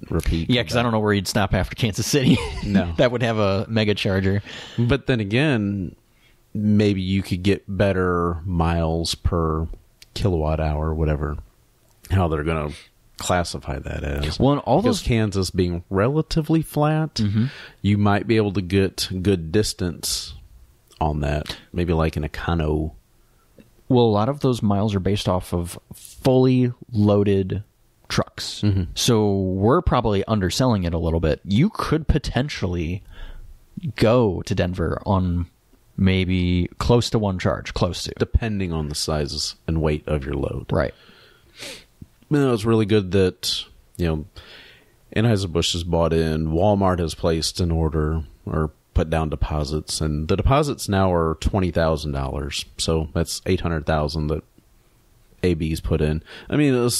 Repeat. Yeah, because I don't know where you'd stop after Kansas City. No. That would have a mega charger. But then again, maybe you could get better miles per kilowatt hour, whatever, how they're going to classify that as. Well, and all because those Kansas being relatively flat, you might be able to get good distance on that, maybe like an Econo. Well, a lot of those miles are based off of fully loaded trucks. So we're probably underselling it a little bit. You could potentially go to Denver on maybe close to one charge, depending on the sizes and weight of your load. Right. It's really good that, Anheuser Busch has bought in, Walmart has placed an order or put down deposits, and the deposits now are $20,000. So that's $800,000 that AB's put in. I mean,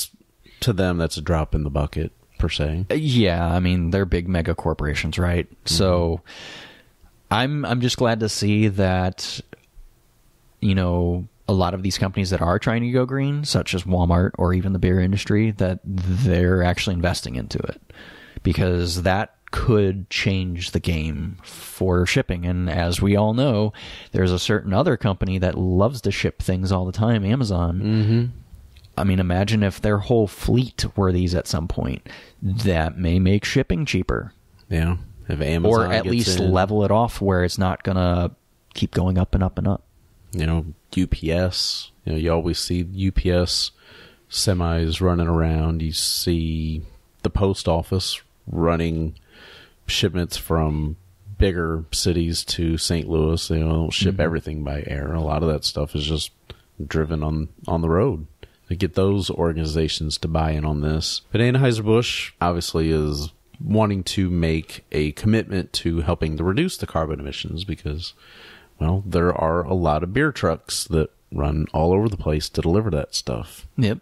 to them, that's a drop in the bucket, per se. Yeah, I mean, they're big mega corporations, right? So I'm just glad to see that, a lot of these companies that are trying to go green, such as Walmart or even the beer industry, that they're actually investing into it, because that could change the game for shipping. And as we all know, there's a certain other company that loves to ship things all the time, Amazon. I mean, imagine if their whole fleet were these at some point. That may make shipping cheaper. Yeah. If Amazon or at least level it off where it's not going to keep going up and up and up. UPS. You always see UPS semis running around. You see the post office running shipments from bigger cities to St. Louis. They don't ship everything by air. A lot of that stuff is just driven on the road. To get those organizations to buy in on this. But Anheuser Busch obviously is wanting to make a commitment to helping to reduce the carbon emissions because, there are a lot of beer trucks that run all over the place to deliver that stuff. Yep.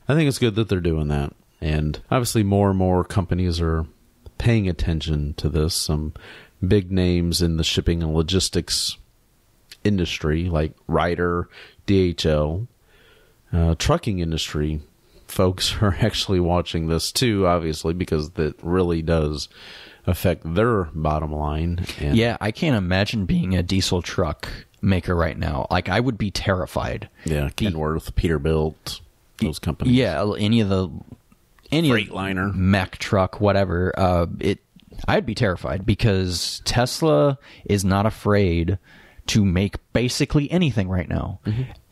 I think it's good that they're doing that. And obviously more and more companies are paying attention to this. Some big names in the shipping and logistics industry like Ryder, DHL, trucking industry folks are actually watching this too, obviously, because that really does affect their bottom line. And yeah, I can't imagine being a diesel truck maker right now. Like, I would be terrified. Yeah, Kenworth, Peterbilt, those companies. Yeah, any Freightliner, Mack truck, whatever. I'd be terrified because Tesla is not afraid to make basically anything right now.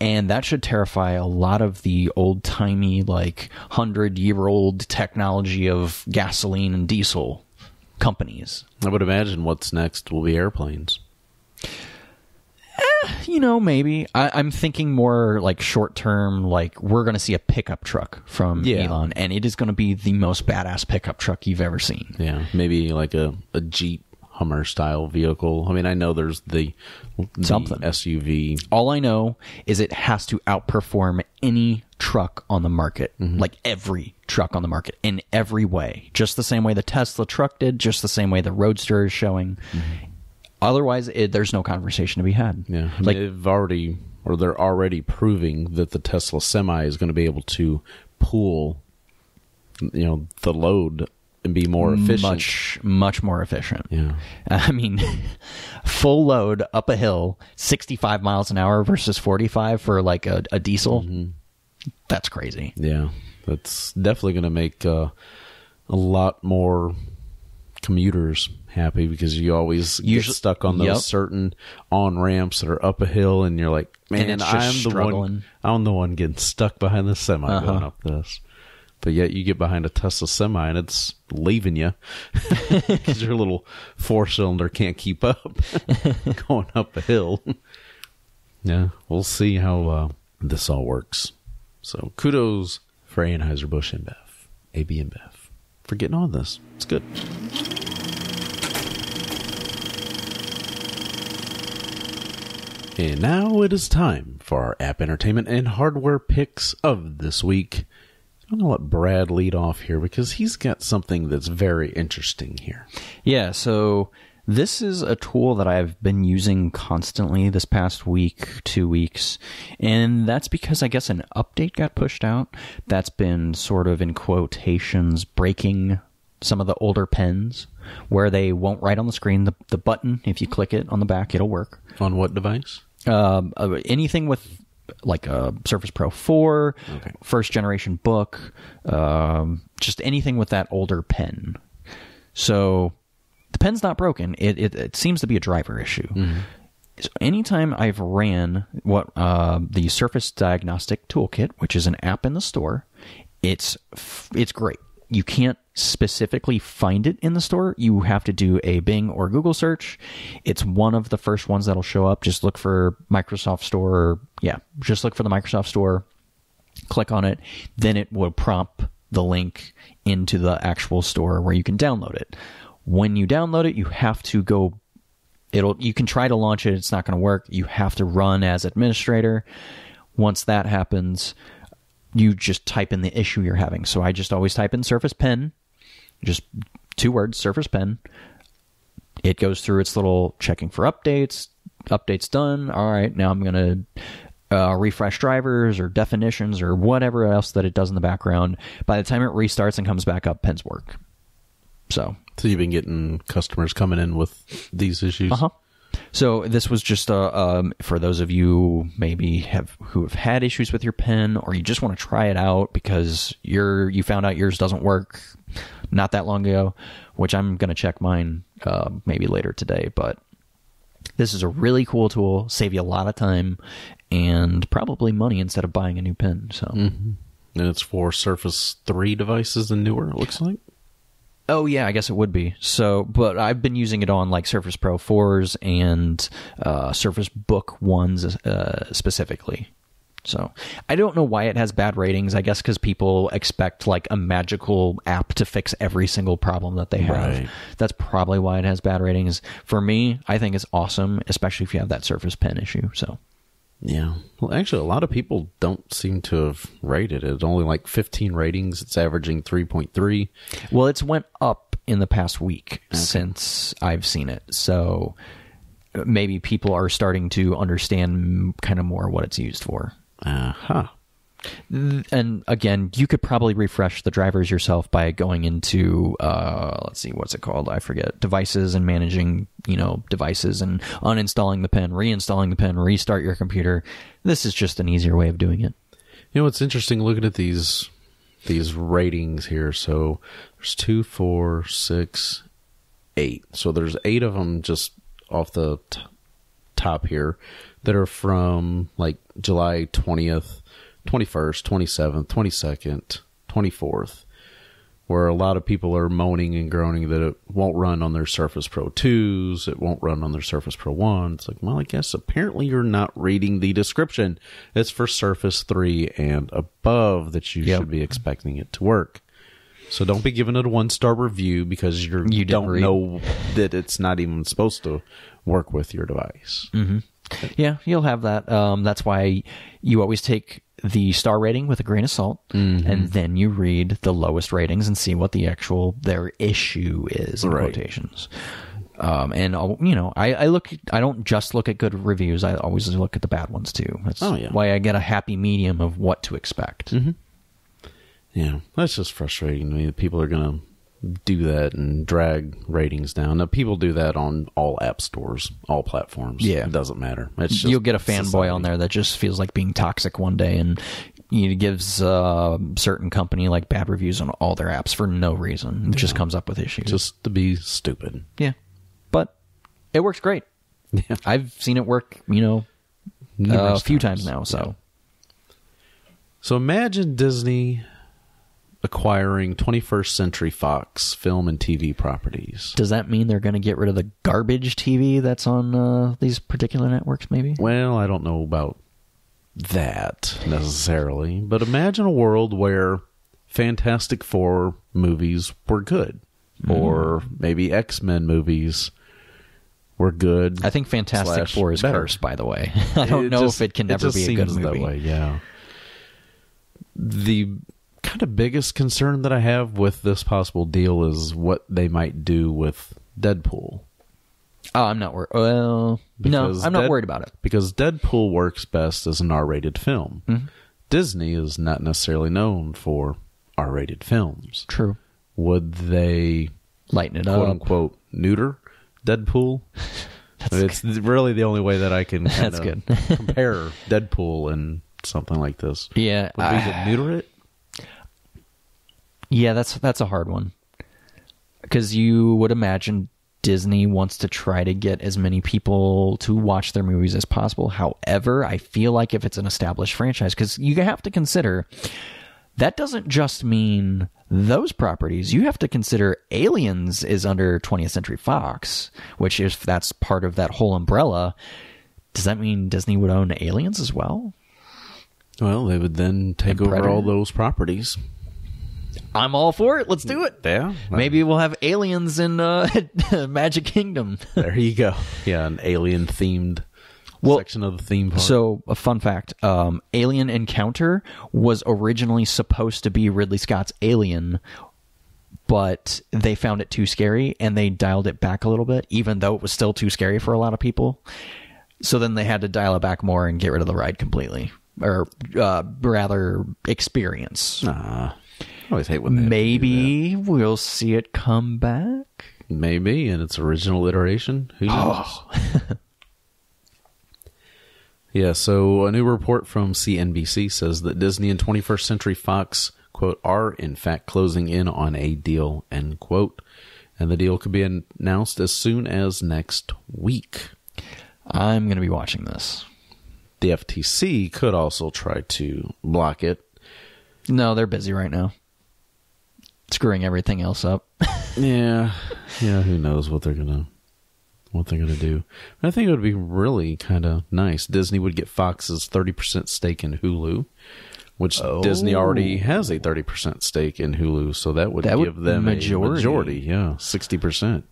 And that should terrify a lot of the old-timey, 100-year-old technology of gasoline and diesel companies. I would imagine what's next will be airplanes. Maybe. I'm thinking more short-term, we're going to see a pickup truck from Elon, and it is going to be the most badass pickup truck you've ever seen. Yeah, maybe like a Jeep Hummer style vehicle. I mean, I know there's the SUV. All I know is it has to outperform any truck on the market, like every truck on the market in every way. Just the same way the Tesla truck did, just the same way the Roadster is showing. Otherwise, there's no conversation to be had. Yeah, I mean, they're already proving that the Tesla Semi is going to be able to pool, the load and be more efficient. Much more efficient. Yeah. I mean, full load up a hill, 65 miles an hour versus 45 for like a diesel. That's crazy. Yeah. That's definitely going to make a lot more commuters happy, because you always get stuck on those certain on-ramps that are up a hill, and you're like, man, I'm the one getting stuck behind the semi going up this. But yet you get behind a Tesla Semi and it's leaving you because your little four-cylinder can't keep up going up a hill. Yeah, we'll see how this all works. So kudos for Anheuser Busch InBev, AB InBev, for getting on this. It's good. And now it is time for our app entertainment and hardware picks of this week. I'm going to let Brad lead off here because he's got something that's very interesting here. Yeah, so this is a tool that I've been using constantly this past week, 2 weeks, and that's because I guess an update got pushed out that's been sort of, in quotations, breaking some of the older pens where they won't write on the screen. The button, if you click it on the back, it'll work. On what device? Anything with like a Surface Pro 4, first generation book, just anything with that older pen. So the pen's not broken. It seems to be a driver issue. So anytime I've ran the Surface Diagnostic Toolkit, which is an app in the store, it's great. You can't specifically find it in the store. You have to do a Bing or Google search. It's one of the first ones that'll show up. Just look for Microsoft Store. Just look for the Microsoft Store. Click on it. Then it will prompt the link into the actual store where you can download it. When you download it, you have to go... You can try to launch it. It's not going to work. You have to run as administrator. Once that happens, you just type in the issue you're having. So I just always type in Surface Pen, just 2 words, Surface Pen. It goes through its little checking for updates. Update's done. All right, now I'm going to refresh drivers or definitions or whatever else that it does in the background. By the time it restarts and comes back up, pens work. So you've been getting customers coming in with these issues? So this was just for those of you maybe who have had issues with your pen, or you just want to try it out because you found out yours doesn't work not that long ago, which I'm going to check mine maybe later today. But this is a really cool tool, save you a lot of time and probably money instead of buying a new pen. So, and it's for Surface 3 devices and newer, it looks like. Oh, yeah, I guess it would be. So, but I've been using it on like Surface Pro 4s and Surface Book 1s specifically. So, I don't know why it has bad ratings. I guess because people expect like a magical app to fix every single problem that they have. Right. That's probably why it has bad ratings. For me, I think it's awesome, especially if you have that Surface Pen issue. So, yeah. Well, actually, a lot of people don't seem to have rated it. It's only like 15 ratings. It's averaging 3.3. Well, it's went up in the past week since I've seen it. So maybe people are starting to understand kind of more what it's used for. And again, you could probably refresh the drivers yourself by going into, let's see, what's it called? I forget. Devices and managing, devices and uninstalling the pen, reinstalling the pen, restart your computer. This is just an easier way of doing it. It's interesting looking at these ratings here. So there's 2, 4, 6, 8. So there's 8 of them just off the top here that are from like July 20th. 21st, 27th, 22nd, 24th, where a lot of people are moaning and groaning that it won't run on their Surface Pro 2s, it won't run on their Surface Pro 1. It's like, well, I guess apparently you're not reading the description. It's for Surface 3 and above that you should be expecting it to work. So don't be giving it a 1-star review because you don't know that it's not even supposed to work with your device. Mm-hmm. Yeah, you'll have that. That's why you always take the star rating with a grain of salt, and then you read the lowest ratings and see what their issue is in quotations. And I don't just look at good reviews. I always look at the bad ones too. That's why I get a happy medium of what to expect. Mm-hmm. Yeah, that's just frustrating to me that people are going to do that and drag ratings down. Now, people do that on all app stores, all platforms. Yeah. It doesn't matter. It's just you'll get a fanboy on there that just feels like being toxic one day and gives a certain company like bad reviews on all their apps for no reason. It just comes up with issues. Just to be stupid. Yeah. But it works great. Yeah. I've seen it work, a few times now. So imagine Disney acquiring 21st Century Fox film and TV properties. Does that mean they're going to get rid of the garbage TV that's on these particular networks, maybe? Well, I don't know about that necessarily, but imagine a world where Fantastic Four movies were good, or maybe X-Men movies were good. I think Fantastic Four is cursed, by the way. I don't know if it can ever be a good movie. That way, yeah. The kind of biggest concern that I have with this possible deal is what they might do with Deadpool. Oh, I'm not worried. Well, no, I'm not worried about it. Because Deadpool works best as an R-rated film. Mm-hmm. Disney is not necessarily known for R-rated films. True. Would they lighten it quote up, unquote, neuter Deadpool? It's really the only way that I can compare Deadpool and something like this. Yeah. Would we neuter it? Yeah, that's a hard one. Because you would imagine Disney wants to try to get as many people to watch their movies as possible. However, I feel like if it's an established franchise, because you have to consider, that doesn't just mean those properties. You have to consider Aliens is under 20th Century Fox, which if that's part of that whole umbrella, does that mean Disney would own Aliens as well? Well, they would then take over all those properties. I'm all for it. Let's do it. Yeah. Maybe we'll have aliens in Magic Kingdom. There you go. Yeah, an alien-themed section of the theme park. So, a fun fact. Alien Encounter was originally supposed to be Ridley Scott's Alien, but they found it too scary, and they dialed it back a little bit, even though it was still too scary for a lot of people. So then they had to dial it back more and get rid of the ride completely. Or rather, experience. I always hate when they maybe we'll see it come back. Maybe in its original iteration. Who knows? Yeah, so a new report from CNBC says that Disney and 21st Century Fox, quote, are in fact closing in on a deal, end quote. And the deal could be announced as soon as next week. I'm going to be watching this. The FTC could also try to block it. No, they're busy right now. Screwing everything else up. Yeah, who knows what they're gonna do. But I think it would be really kind of nice. Disney would get Fox's 30% stake in Hulu, which Disney already has a 30% stake in Hulu, so that would give them a majority. Yeah, 60%.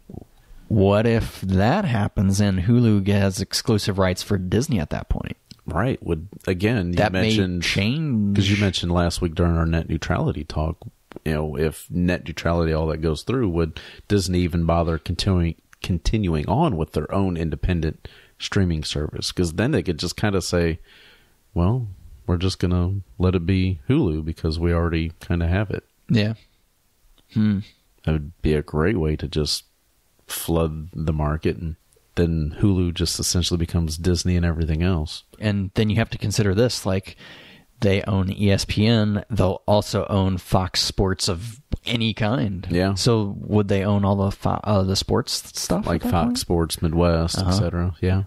What if that happens and Hulu has exclusive rights for Disney at that point? Right. That may change. Because you mentioned last week during our net neutrality talk, if net neutrality, all that goes through, would Disney even bother continuing on with their own independent streaming service? Because then they could just kind of say, well, we're just going to let it be Hulu because we already kind of have it. Yeah. That would be a great way to just flood the market, and then Hulu just essentially becomes Disney and everything else. And then you have to consider this, like, they own ESPN. They'll also own Fox Sports of any kind. Yeah. So would they own all the sports stuff? Like Fox Sports, Midwest, etc. Yeah.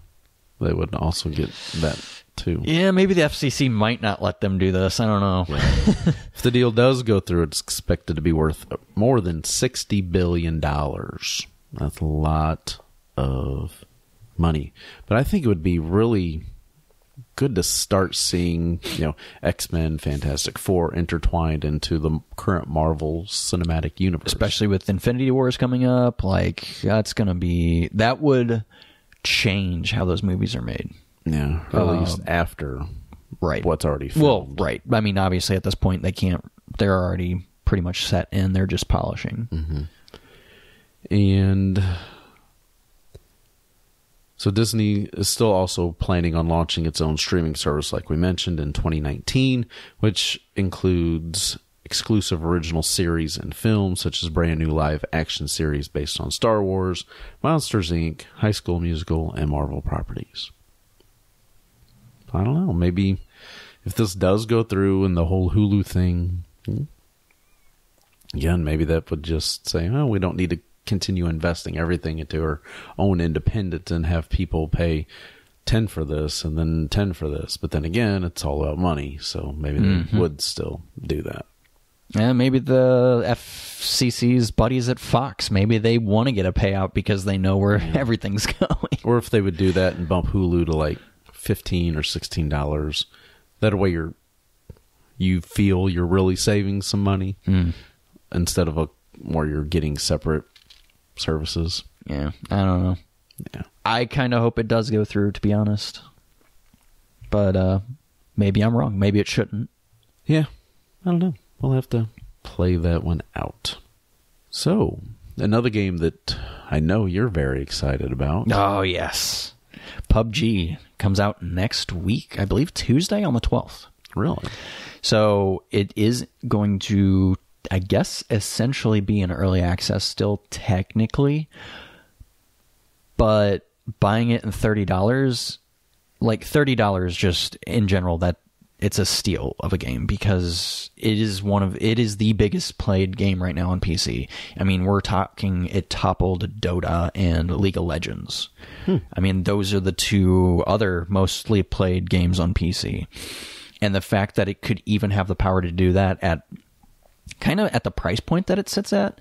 They would also get that too. Yeah, maybe the FCC might not let them do this. I don't know. Yeah. If the deal does go through, it's expected to be worth more than $60 billion. That's a lot of money. But I think it would be really good to start seeing, X-Men, Fantastic Four intertwined into the current Marvel cinematic universe. Especially with Infinity Wars coming up, like that would change how those movies are made. Yeah, or at least after what's already filmed. Well, right. I mean, obviously at this point they're already pretty much set in, they're just polishing. Mm-hmm. And so Disney is still also planning on launching its own streaming service, like we mentioned, in 2019, which includes exclusive original series and films, such as brand new live action series based on Star Wars, Monsters, Inc., High School Musical, and Marvel properties. I don't know. Maybe if this does go through and the whole Hulu thing, again, maybe that would just say, oh, we don't need to continue investing everything into our own independent and have people pay 10 for this and then 10 for this. But then again, it's all about money. So maybe they would still do that. Yeah, maybe the FCC's buddies at Fox, maybe they want to get a payout because they know where everything's going. Or if they would do that and bump Hulu to like $15 or $16, that way you feel you're really saving some money instead of where you're getting separate services. Yeah, I don't know. Yeah, I kind of hope it does go through, to be honest. But maybe I'm wrong. Maybe it shouldn't. Yeah, I don't know. We'll have to play that one out. So, another game that I know you're very excited about. Oh, yes. PUBG comes out next week. I believe Tuesday on the 12th. Really? So, it is going to, I guess, essentially be in early access still technically. But buying it in $30, like $30 just in general, that it's a steal of a game because it is the biggest played game right now on PC. I mean, we're talking it toppled Dota and League of Legends. I mean, those are the two other mostly played games on PC. And the fact that it could even have the power to do that at kind of at the price point that it sits at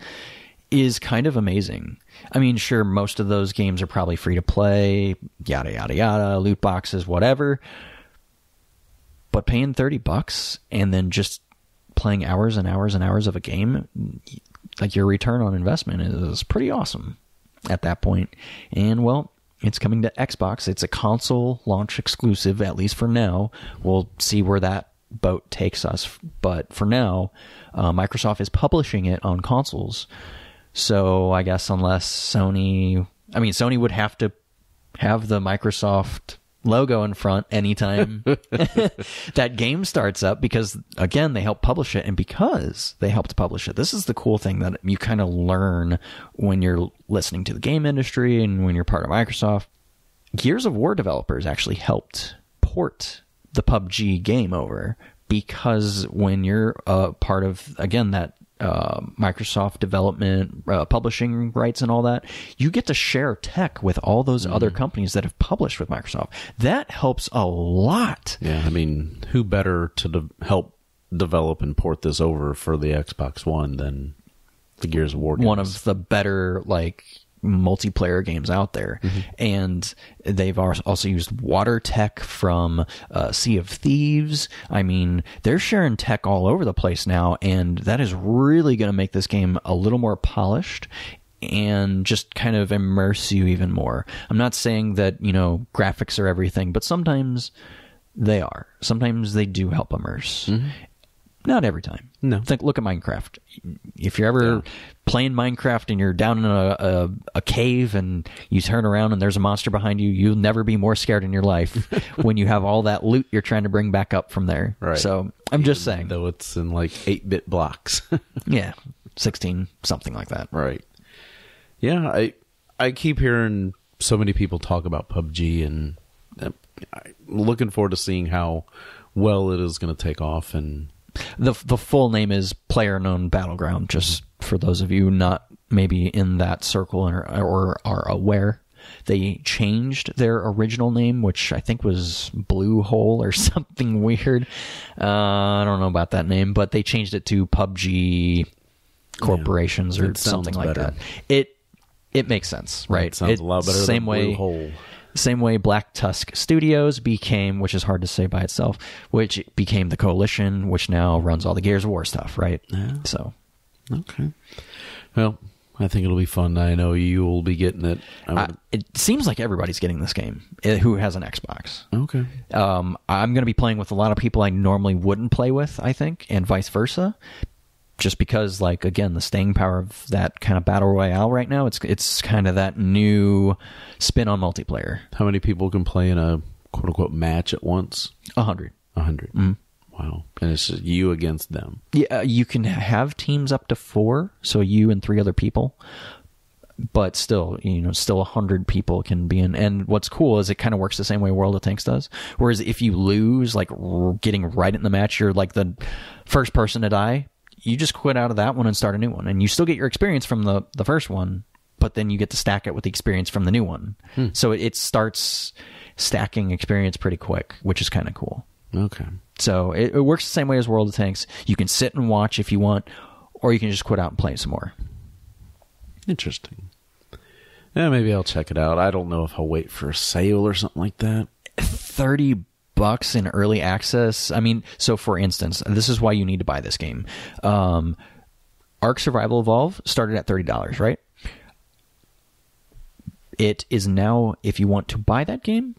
is kind of amazing. I mean, sure, most of those games are probably free to play, yada, yada, yada, loot boxes, whatever. But paying $30 and then just playing hours and hours and hours of a game, like your return on investment is pretty awesome at that point. And well, it's coming to Xbox. It's a console launch exclusive, at least for now. We'll see where that boat takes us. But for now, Microsoft is publishing it on consoles. So I guess unless Sony would have to have the Microsoft logo in front anytime that game starts up because, again, they help publish it. And because they helped publish it, this is the cool thing that you kind of learn when you're listening to the game industry and when you're part of Microsoft. Gears of War developers actually helped port the PUBG game over because when you're part of, again, that Microsoft development, publishing rights and all that, you get to share tech with all those other companies that have published with Microsoft. That helps a lot. Yeah, I mean, who better to help develop and port this over for the Xbox One than the Gears of War games? One of the better, like, multiplayer games out there. And they've also used water tech from Sea of Thieves. I mean, they're sharing tech all over the place now, and that is really going to make this game a little more polished and just kind of immerse you even more. I'm not saying that, graphics are everything, but sometimes they are. Sometimes they do help immerse. Not every time. No. Look at Minecraft. If you're ever playing Minecraft and you're down in a cave and you turn around and there's a monster behind you, you'll never be more scared in your life when you have all that loot you're trying to bring back up from there. Right. So I'm just saying. Though it's in like 8-bit blocks. Yeah. 16, something like that. Right. Yeah, I keep hearing so many people talk about PUBG, and I'm looking forward to seeing how well it is going to take off. And the full name is PlayerUnknown Battleground, just for those of you not maybe in that circle or are aware. They changed their original name, which I think was Blue Hole or something weird. I don't know about that name, but they changed it to PUBG Corporations or something like that. It makes sense, right? It sounds a lot better than Blue Hole. Same way Black Tusk Studios became, which is hard to say by itself, which became the Coalition, which now runs all the Gears of War stuff, right? Yeah. So, okay. Well, I think it'll be fun. I know you will be getting it. It seems like everybody's getting this game who has an Xbox. Okay. I'm going to be playing with a lot of people I normally wouldn't play with, I think, and vice versa. Just because, like, again, the staying power of that kind of battle royale right now, it's kind of that new spin on multiplayer. How many people can play in a quote-unquote match at once? 100. 100. Mm-hmm. Wow. And it's just you against them. Yeah, you can have teams up to 4, so you and 3 other people. But still, still 100 people can be in. And what's cool is it kind of works the same way World of Tanks does. Whereas if you lose, like, getting right in the match, you're like the first person to die. You just quit out of that one and start a new one. And you still get your experience from the first one, but then you get to stack it with the experience from the new one. So it starts stacking experience pretty quick, which is kind of cool. Okay. So it works the same way as World of Tanks. You can sit and watch if you want, or you can just quit out and play some more. Interesting. Yeah, maybe I'll check it out. I don't know if I'll wait for a sale or something like that. $30 in early access. I mean, so for instance, this is why you need to buy this game. Ark Survival Evolve started at $30, right? It is now, if you want to buy that game,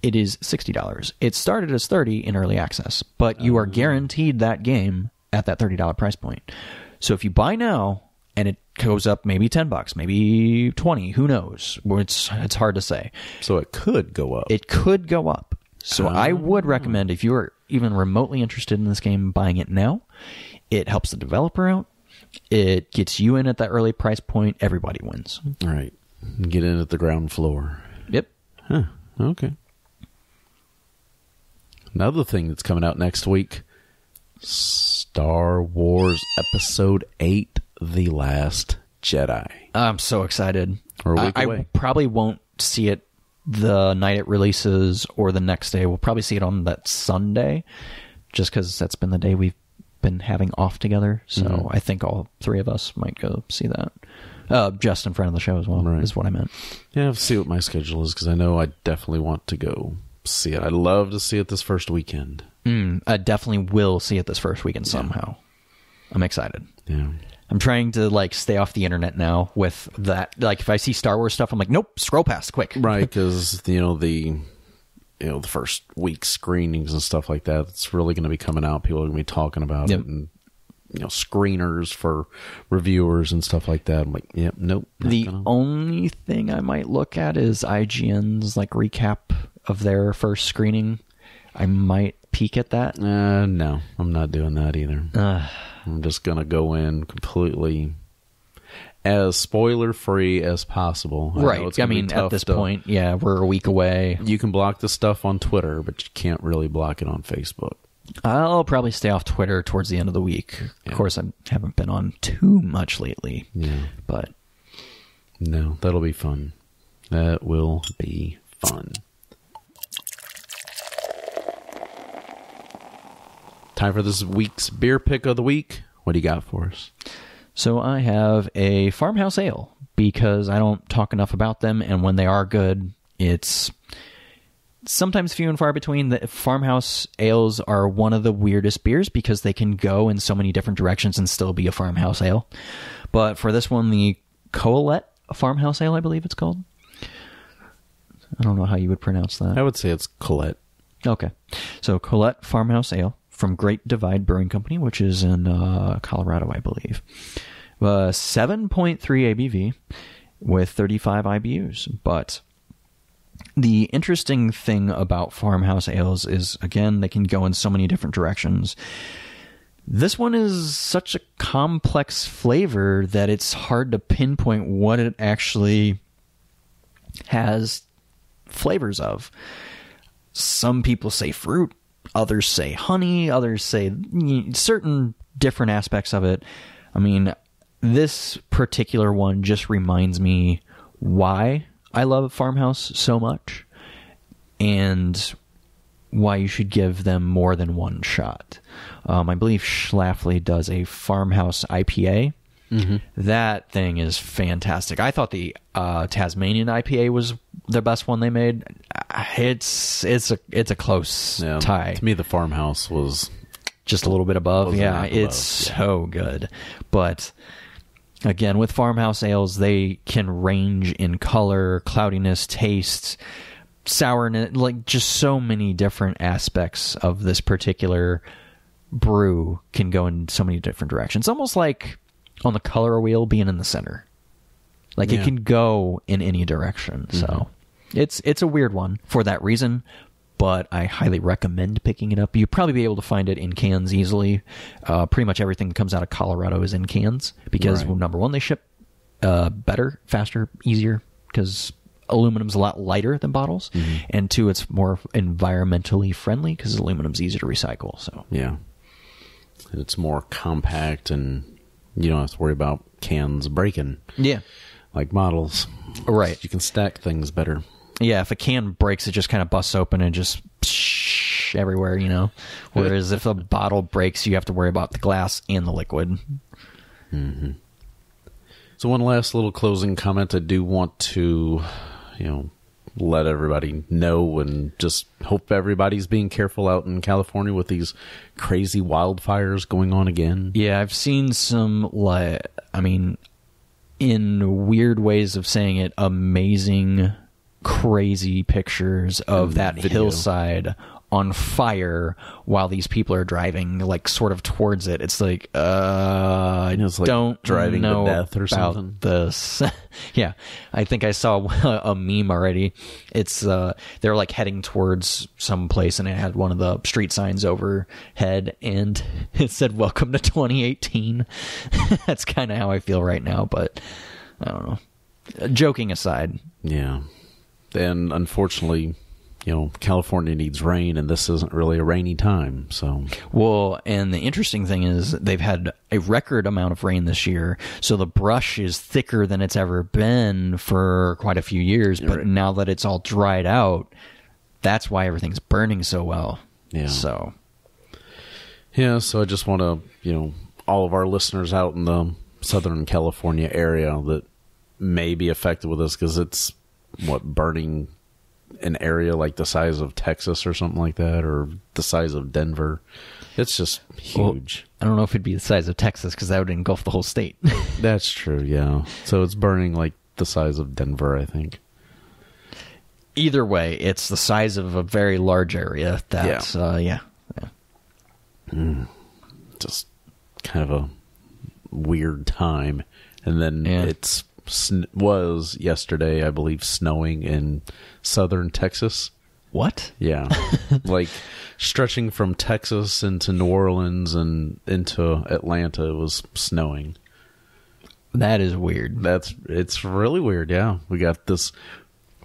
it is $60. It started as $30 in early access, but you are guaranteed that game at that $30 price point. So if you buy now and it goes up maybe $10, maybe 20, who knows? It's hard to say. So it could go up. It could go up. So I would recommend, if you are even remotely interested in this game, buying it now. It helps the developer out. It gets you in at that early price point. Everybody wins. All right. Get in at the ground floor. Yep. Huh. Okay. Another thing that's coming out next week, Star Wars Episode 8, The Last Jedi. I'm so excited. We're a week away. I probably won't see it the night it releases or the next day. We'll probably see it on that Sunday, just because that's been the day we've been having off together. So I think all 3 of us might go see that. Just in front of the show as well, right, is what I meant. Yeah, I'll see what my schedule is, because I know I definitely want to go see it. I'd love to see it this first weekend. I definitely will see it this first weekend somehow. I'm excited. Yeah. I'm trying to stay off the internet now with that. Like, if I see Star Wars stuff, I'm like, nope, scroll past quick. Right, because the first week screenings and stuff like that, it's really going to be coming out. People are going to be talking about it, and screeners for reviewers and stuff like that. I'm like, yep, nope. The only thing I might look at is IGN's recap of their first screening. I might peek at that. No, I'm not doing that either. I'm just going to go in completely as spoiler-free as possible. Right. I mean, at this point, we're a week away. You can block the stuff on Twitter, but you can't really block it on Facebook. I'll probably stay off Twitter towards the end of the week. Yeah. Of course, I haven't been on too much lately. Yeah. But no, that'll be fun. That will be fun. Time for this week's beer pick of the week. What do you got for us? So I have a farmhouse ale, because I don't talk enough about them, and when they are good, it's sometimes few and far between. The farmhouse ales are one of the weirdest beers, because they can go in so many different directions and still be a farmhouse ale. But for this one, the Colette farmhouse ale, I believe it's called. I don't know how you would pronounce that. I would say it's Colette. Okay. So Colette farmhouse ale from Great Divide Brewing Company, which is in Colorado, I believe. 7.3 ABV with 35 IBUs. But the interesting thing about farmhouse ales is, again, they can go in so many different directions. This one is such a complex flavor that it's hard to pinpoint what it actually has flavors of. Some people say fruit, others say honey, others say certain different aspects of it. I mean, this particular one just reminds me why I love Farmhouse so much, and why you should give them more than one shot. I believe Schlafly does a Farmhouse IPA, That thing is fantastic. I thought the Tasmanian IPA was the best one they made. It's a close tie. To me, the Farmhouse was just a little bit above. Yeah, it's so good. But again, with farmhouse ales, they can range in color, cloudiness, taste, sourness, like just so many different aspects of this particular brew can go in so many different directions. Almost like on the color wheel being in the center. Like it can go in any direction. So it's a weird one for that reason, but I highly recommend picking it up. You'll probably be able to find it in cans easily. Pretty much everything that comes out of Colorado is in cans because, well, number one, they ship better, faster, easier because aluminum's a lot lighter than bottles, and two, it's more environmentally friendly because aluminum's easier to recycle. So yeah, it's more compact and you don't have to worry about cans breaking. Yeah, like models. Right, you can stack things better. Yeah, if a can breaks, it just kind of busts open and just everywhere, you know. Whereas if a bottle breaks, you have to worry about the glass and the liquid. So one last little closing comment. I do want to, let everybody know and just hope everybody's being careful out in California with these crazy wildfires going on again. Yeah, I've seen some, in weird ways of saying it, amazing, crazy pictures of that hillside on fire while these people are driving, like, sort of towards it. It's like, it's like don't driving know to death or about something. This. Yeah, I think I saw a meme already. It's they're like heading towards some place, and it had one of the street signs overhead, and it said "Welcome to 2018." That's kind of how I feel right now, but I don't know. Joking aside, yeah, and unfortunately, California needs rain, and this isn't really a rainy time. So, well, and the interesting thing is they've had a record amount of rain this year, so the brush is thicker than it's ever been for quite a few years. But now that it's all dried out, that's why everything's burning so well. Yeah. So I just want to, all of our listeners out in the Southern California area that may be affected with this, because it's burning an area like the size of Texas or something like that, or the size of Denver. It's just huge. Well, I don't know if it'd be the size of Texas, because that would engulf the whole state. That's true, yeah. So it's burning like the size of Denver, I think. Either way, it's the size of a very large area. That's, just kind of a weird time. And then it's was yesterday, I believe, snowing in southern Texas. What? Yeah. Like stretching from Texas into New Orleans and into Atlanta, it was snowing. That is weird. It's really weird, yeah. We got this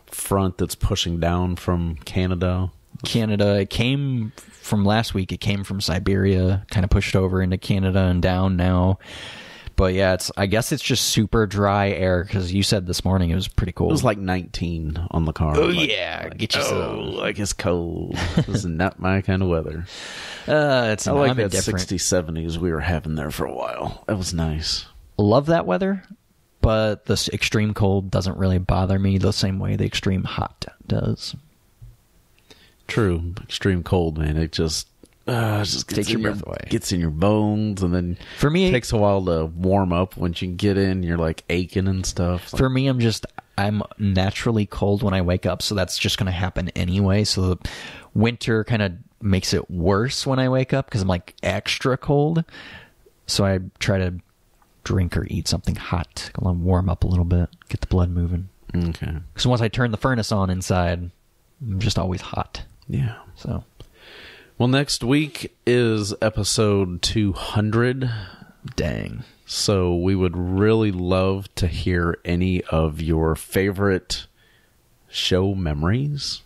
front that's pushing down from Canada. It came from last week. It came from Siberia, kind of pushed over into Canada and down now. But yeah, I guess it's just super dry air, because you said this morning it was pretty cold. It was like 19 on the car. Oh, get you some. Like it's cold. This is not my kind of weather. I like that 60s, 70s we were having there for a while. That was nice. Love that weather, but the extreme cold doesn't really bother me the same way the extreme hot does. True. Extreme cold, man. It just takes your breath away. Gets in your bones, and then for me, it takes a while to warm up. Once you get in, you're like aching and stuff. For me, I'm naturally cold when I wake up, so that's just going to happen anyway. So the winter kind of makes it worse when I wake up, because I'm like extra cold. So I try to drink or eat something hot, warm up a little bit, get the blood moving. Okay. So once I turn the furnace on inside, I'm just always hot. Yeah. So. Well, next week is episode 200. Dang. So we would really love to hear any of your favorite show memories.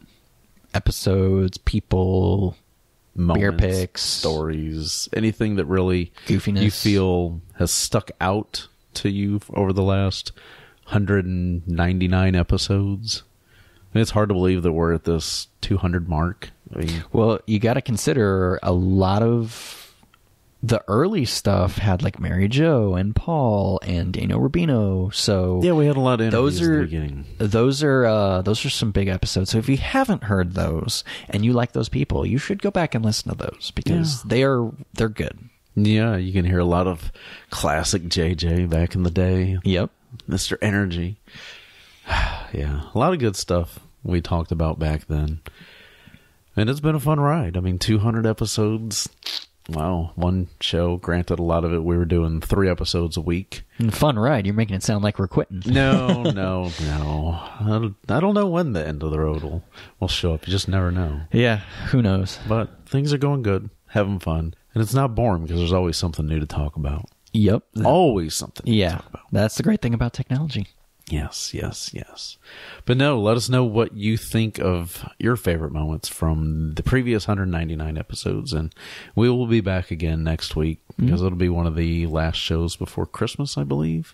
Episodes, people, moments, beer picks, stories, anything that really goofiness you feel has stuck out to you over the last 199 episodes. I mean, it's hard to believe that we're at this 200 mark. Well, you got to consider a lot of the early stuff had like Mary Jo and Paul and Daniel Rubino. So yeah, we had a lot of interviews at the beginning. Those are some big episodes. So if you haven't heard those and you like those people, you should go back and listen to those because they're good. Yeah, you can hear a lot of classic JJ back in the day. Yep. Mr. Energy. Yeah, a lot of good stuff we talked about back then. And it's been a fun ride. I mean, 200 episodes. Wow, one show. Granted, a lot of it we were doing 3 episodes a week. Fun ride. You're making it sound like we're quitting. No. I don't know when the end of the road will show up. You just never know. Yeah, who knows? But things are going good. Having fun. And it's not boring because there's always something new to talk about. Yep. Always something new to talk about. That's the great thing about technology. Yes. But no, let us know what you think of your favorite moments from the previous 199 episodes. And we will be back again next week because it'll be one of the last shows before Christmas, I believe.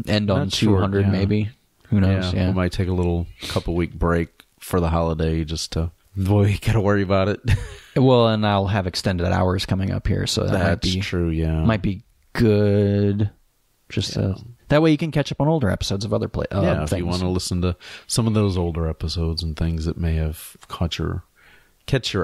End on 200 maybe. Who knows? Yeah. We might take a little couple-week break for the holiday just to... Boy, you got to worry about it. Well, and I'll have extended hours coming up here, so that's true, yeah. Might be good. Just that way you can catch up on older episodes of other things. If you want to listen to some of those older episodes and things that may have catch your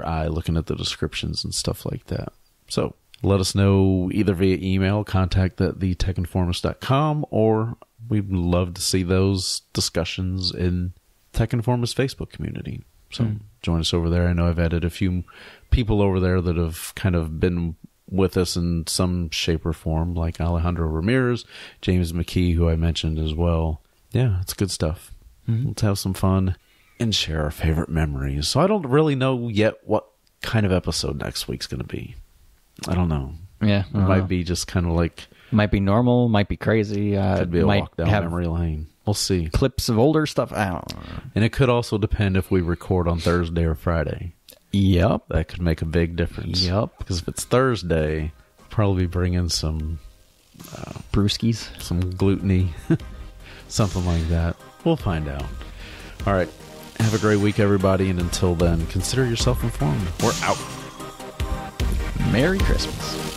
eye looking at the descriptions and stuff like that. So let us know either via email, contact@thetechinformist.com, or we'd love to see those discussions in Tech Informist Facebook community. So join us over there. I know I've added a few people over there that have kind of been with us in some shape or form, like Alejandro Ramirez, James McKee, who I mentioned as well. Yeah, it's good stuff. Let's have some fun and share our favorite memories. So I don't really know yet what kind of episode next week's going to be. I don't know. Yeah. It might be just kind of like... Might be normal, might be crazy. Could be a walk down memory lane. We'll see. Clips of older stuff. I don't know. And it could also depend if we record on Thursday or Friday. Yep. That could make a big difference. Yep. Because if it's Thursday, we'll probably bring in some... brewskis. Some gluten-y. Something like that. We'll find out. All right. Have a great week, everybody. And until then, consider yourself informed. We're out. Merry Christmas.